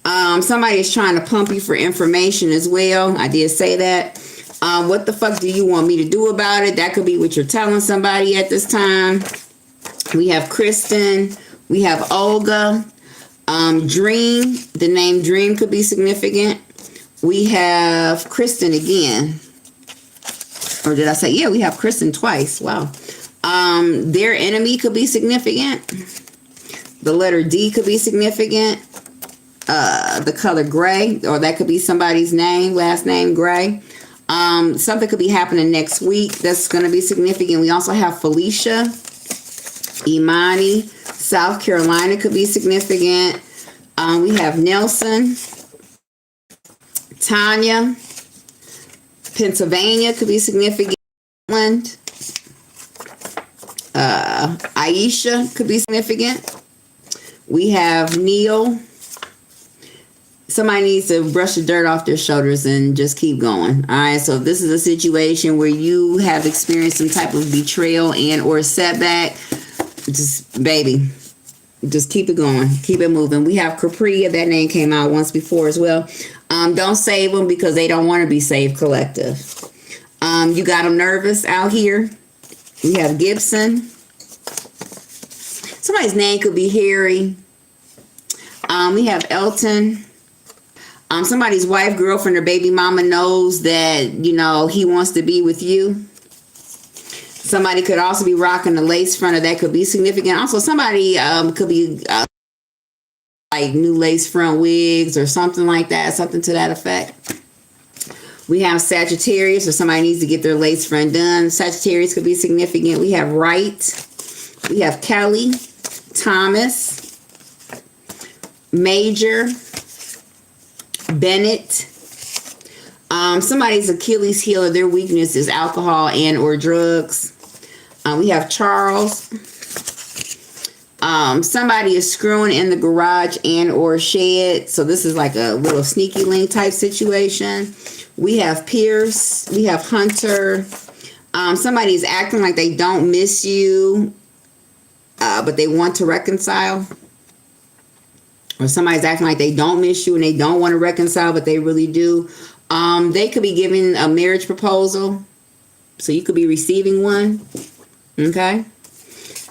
Somebody is trying to pump you for information as well. I did say that. What the fuck do you want me to do about it? That could be what you're telling somebody at this time. We have Kristen. We have Olga. Dream. The name Dream could be significant. We have Kristen again. Or did I say? Yeah, we have Kristen twice. Wow. Their enemy could be significant. The letter D could be significant. the color gray, or that could be somebody's name, last name Gray. Something could be happening next week that's going to be significant. We also have Felicia, Imani, South Carolina could be significant. We have Nelson, Tanya, Pennsylvania could be significant. Aisha could be significant. We have Neil. Somebody needs to brush the dirt off their shoulders and just keep going. All right. So if this is a situation where you have experienced some type of betrayal and or setback, just baby, just keep it going. Keep it moving. We have Capri. That name came out once before as well. Don't save them because they don't want to be saved collective. You got them nervous out here. We have Gibson. Somebody's name could be Harry. We have Elton. Somebody's wife, girlfriend, or baby mama knows that, you know, he wants to be with you. Somebody could also be rocking the lace front, or that could be significant. Also, somebody could be like new lace front wigs or something like that, something to that effect. We have Sagittarius, or somebody needs to get their lace front done. Sagittarius could be significant. We have Wright. We have Kelly, Thomas, Major, Bennett. Somebody's Achilles heel or their weakness is alcohol and or drugs. We have Charles. Somebody is screwing in the garage and or shed. So this is like a little sneaky link type situation. We have Pierce. We have Hunter. Somebody is acting like they don't miss you, but they want to reconcile. Or somebody's acting like they don't miss you and they don't want to reconcile, but they really do. They could be giving a marriage proposal. So you could be receiving one. Okay.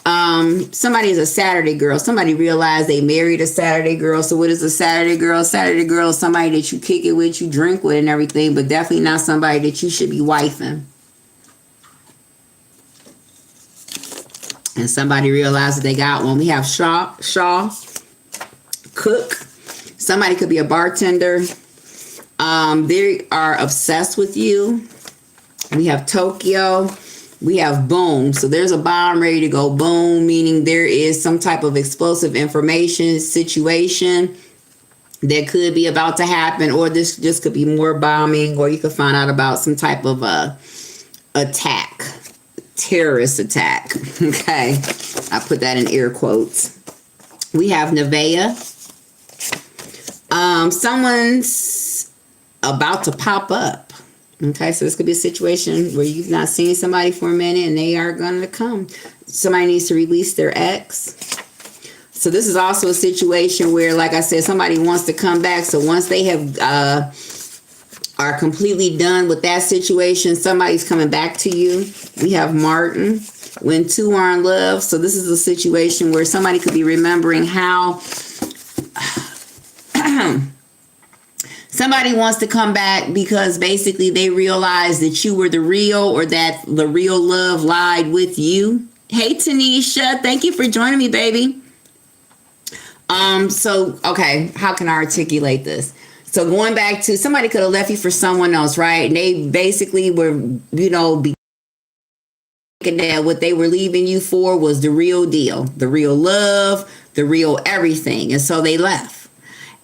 Somebody is a Saturday girl. Somebody realized they married a Saturday girl. So what is a Saturday girl? Saturday girl is somebody that you kick it with, you drink with and everything, but definitely not somebody that you should be wifing. And somebody realized that they got one. We have Shaw, Cook. Somebody could be a bartender. They are obsessed with you. We have Tokyo. We have boom. So there's a bomb ready to go boom, meaning there is some type of explosive information situation that could be about to happen, or this just could be more bombing, or you could find out about some type of attack, terrorist attack. Okay. I put that in air quotes. We have Nevaeh. Someone's about to pop up. Okay, so this could be a situation where you've not seen somebody for a minute and they are going to come. Somebody needs to release their ex. So this is also a situation where, like I said, somebody wants to come back. So once they have are completely done with that situation, somebody's coming back to you. We have Martin. When two are in love. So this is a situation where somebody could be remembering how somebody wants to come back because basically they realize that you were the real, or that the real love lied with you. Hey, Tanisha, thank you for joining me, baby. So, okay, how can I articulate this? So going back to, somebody could have left you for someone else, right? And they basically were, you know, that what they were leaving you for was the real deal, the real love, the real everything. And so they left,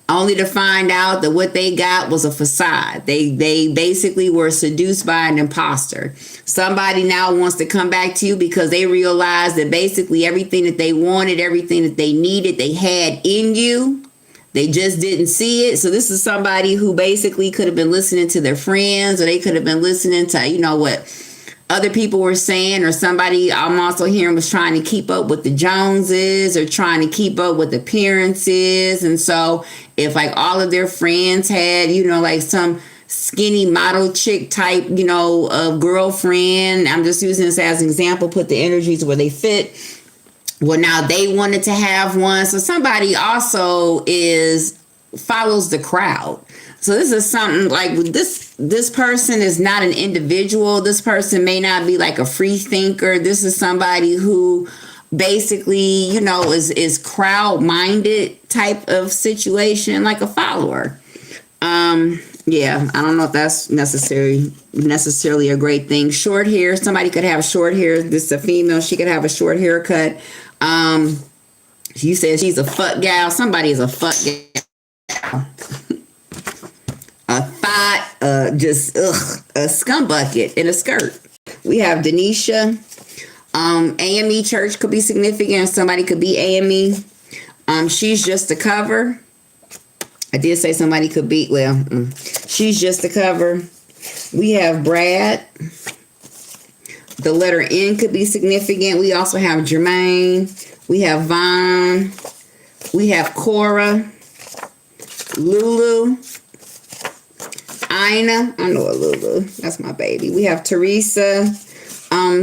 only to find out that what they got was a facade. They basically were seduced by an imposter. Somebody now wants to come back to you because they realized that basically everything that they wanted, everything that they needed, they had in you. They just didn't see it. So this is somebody who basically could have been listening to their friends, or they could have been listening to, you know, what other people were saying, or somebody I'm also hearing was trying to keep up with the Joneses, or trying to keep up with appearances. And so if like all of their friends had, you know, like some skinny model chick type, you know, girlfriend, I'm just using this as an example, put the energies where they fit. Well, now they wanted to have one. So somebody also follows the crowd. So this is something like this person is not an individual. This person may not be like a free thinker. This is somebody who basically, is crowd minded type of situation, like a follower. Yeah, I don't know if that's necessarily a great thing. Short hair, somebody could have short hair. This is a female, she could have a short haircut. You said she's a fuck gal. Somebody is a fuck gal. A thought, a scum bucket in a skirt. We have Denisha. AME church could be significant. Somebody could be AME. She's just a cover. I did say somebody could be, she's just a cover. We have Brad. The letter N could be significant. We also have Jermaine. We have Vaughn. We have Cora. Lulu. Ina. I know a Lulu. That's my baby. We have Teresa.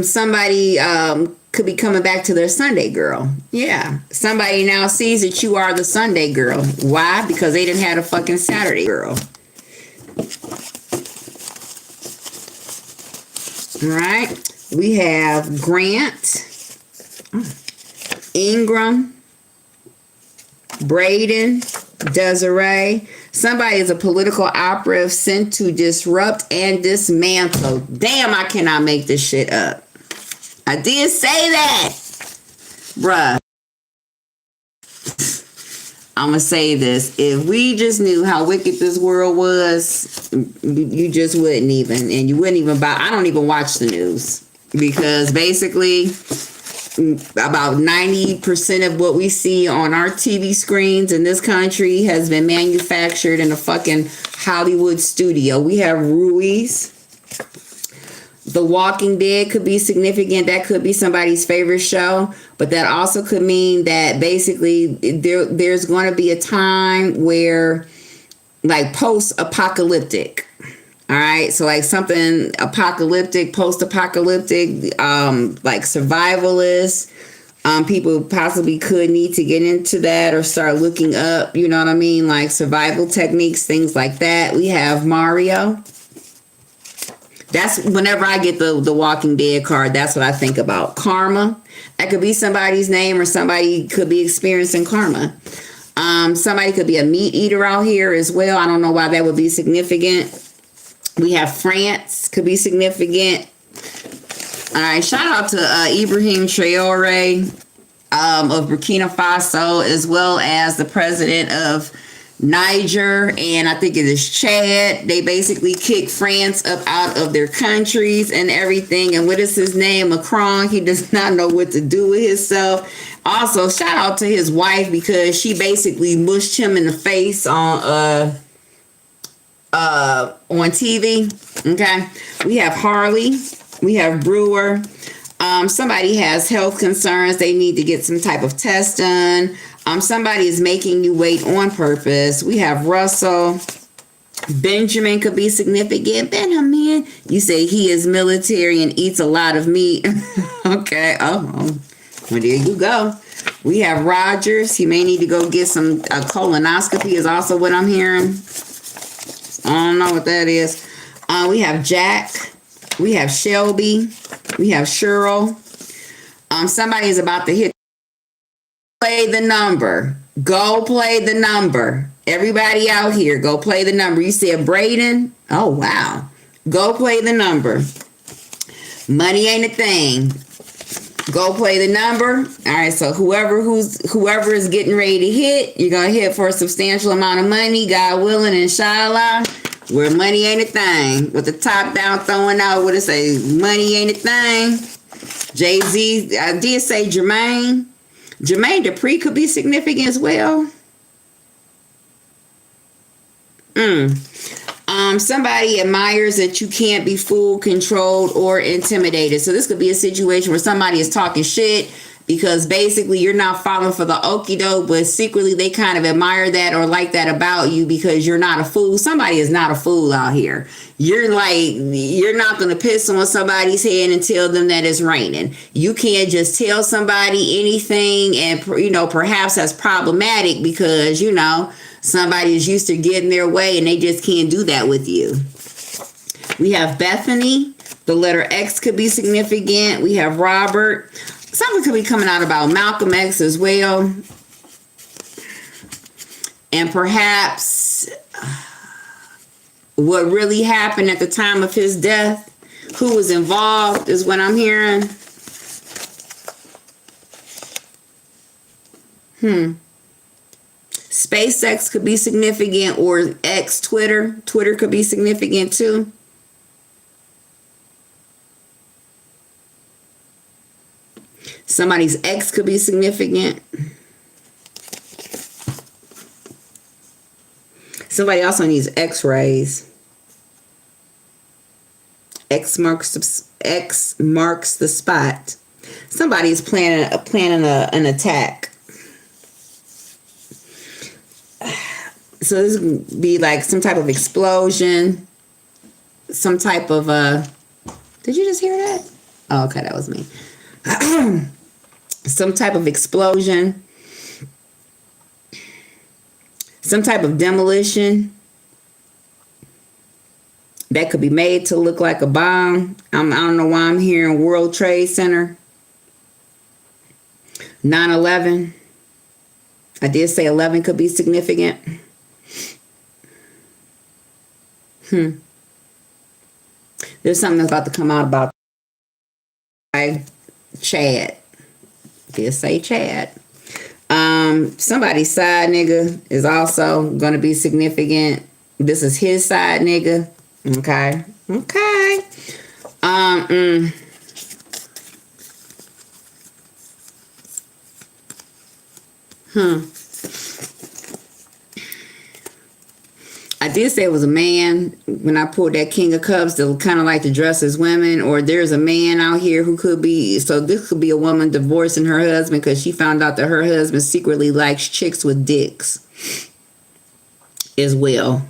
Somebody could be coming back to their Sunday girl. Yeah. Somebody now sees that you are the Sunday girl. Why? Because they didn't have a fucking Saturday girl. All right. We have Grant, Ingram, Braden, Desiree. Somebody is a political operative sent to disrupt and dismantle. Damn, I cannot make this shit up. I did say that. Bruh. I'm going to say this. If we just knew how wicked this world was, you just wouldn't even. And you wouldn't even buy. I don't even watch the news. Because basically, about 90% of what we see on our TV screens in this country has been manufactured in a fucking Hollywood studio. We have Ruiz. The Walking Dead could be significant. That could be somebody's favorite show. But that also could mean that basically there's going to be a time where, like, post-apocalyptic. All right. So like something apocalyptic, post-apocalyptic, like survivalist. People possibly could need to get into that or start looking up, you know what I mean? Like survival techniques, things like that. We have Mario. That's whenever I get the Walking Dead card, that's what I think about. Karma. That could be somebody's name, or somebody could be experiencing karma. Somebody could be a meat eater out here as well. I don't know why that would be significant. We have France, could be significant. All right, shout out to Ibrahim Traore of Burkina Faso, as well as the president of Niger, and I think it is Chad. They basically kicked France up out of their countries and everything. And what is his name? Macron. He does not know what to do with himself. Also, shout out to his wife, because she basically mushed him in the face on TV. Okay. We have Harley. We have Brewer. Somebody has health concerns. They need to get some type of test done. Somebody is making you wait on purpose. We have Russell. Benjamin could be significant. Benjamin, you say he is military and eats a lot of meat. Okay. Oh, well, there you go. We have Rogers. He may need to go get some colonoscopy is also what I'm hearing. I don't know what that is. We have Jack. We have Shelby. We have Cheryl. Somebody is about to hit. Play the number. Go play the number. Everybody out here, go play the number. You said Braden? Oh, wow. Go play the number. Money ain't a thing. Go play the number. All right, so whoever is getting ready to hit, you're going to hit for a substantial amount of money, God willing, inshallah. Where money ain't a thing. With the top down throwing out, what it say? Money ain't a thing. Jay-Z, I did say Jermaine. Jermaine Dupri could be significant as well. Somebody admires that you can't be fooled, controlled, or intimidated. So this could be a situation where somebody is talking shit because basically you're not falling for the okie doke, but secretly they kind of admire that or like that about you because you're not a fool. Somebody is not a fool out here. You're not going to piss on somebody's head and tell them that it's raining. You can't just tell somebody anything and, perhaps that's problematic because, somebody is used to getting their way and they just can't do that with you. We have Bethany. The letter X could be significant. We have Robert. Something could be coming out about Malcolm X as well. And perhaps what really happened at the time of his death, who was involved, is what I'm hearing. SpaceX could be significant, or X, Twitter. Twitter could be significant too. Somebody's ex could be significant. Somebody also needs x-rays. X marks the spot. Somebody's planning an attack. So this could be like some type of explosion. Some type of did you just hear that? Oh, okay, that was me. Some type of explosion. Some type of demolition that could be made to look like a bomb. I don't know why I'm hearing World Trade Center. 9/11. I did say 11 could be significant. There's something that's about to come out about Chad. Did say Chad. Somebody's side nigga is also going to be significant. This is his side nigga. Okay. I did say it was a man when I pulled that King of Cups that kind of like to dress as women, or there's a man out here who could be, so this could be a woman divorcing her husband because she found out that her husband secretly likes chicks with dicks as well.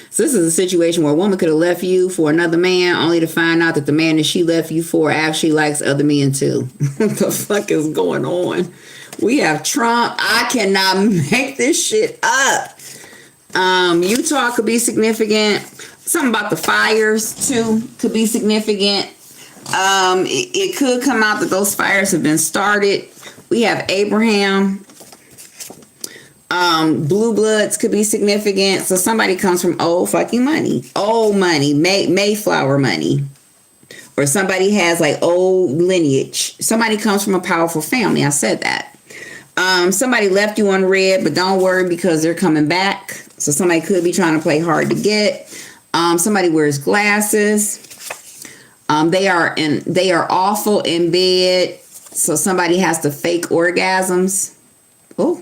So this is a situation where a woman could have left you for another man only to find out that the man that she left you for actually likes other men too. What the fuck is going on? We have Trump. I cannot make this shit up. Utah could be significant. Something about the fires too could be significant. It could come out that those fires have been started. We have Abraham. Blue bloods could be significant. So somebody comes from old fucking money. Old money. Mayflower money. Or somebody has like old lineage. Somebody comes from a powerful family. I said that. Somebody left you on red, but don't worry because they're coming back. So somebody could be trying to play hard to get. Somebody wears glasses. They are awful in bed. So somebody has to fake orgasms. Oh,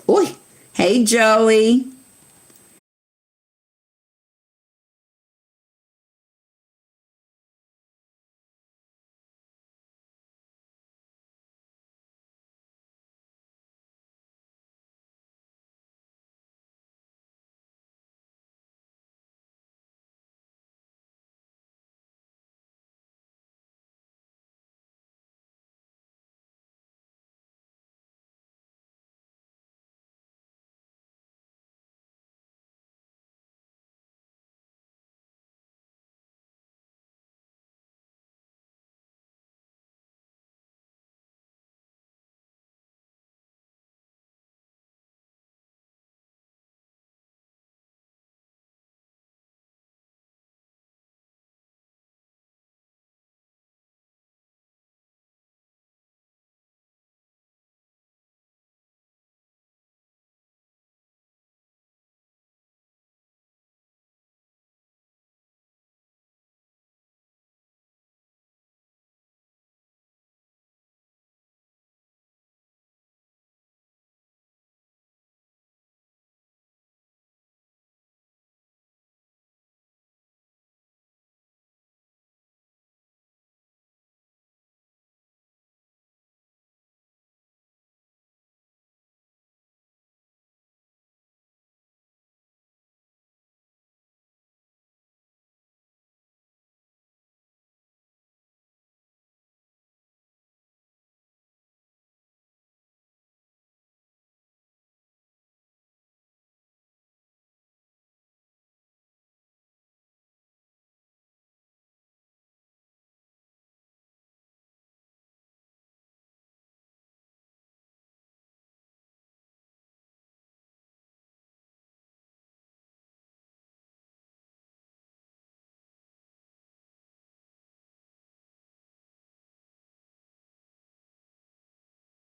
boy. Hey, Joey.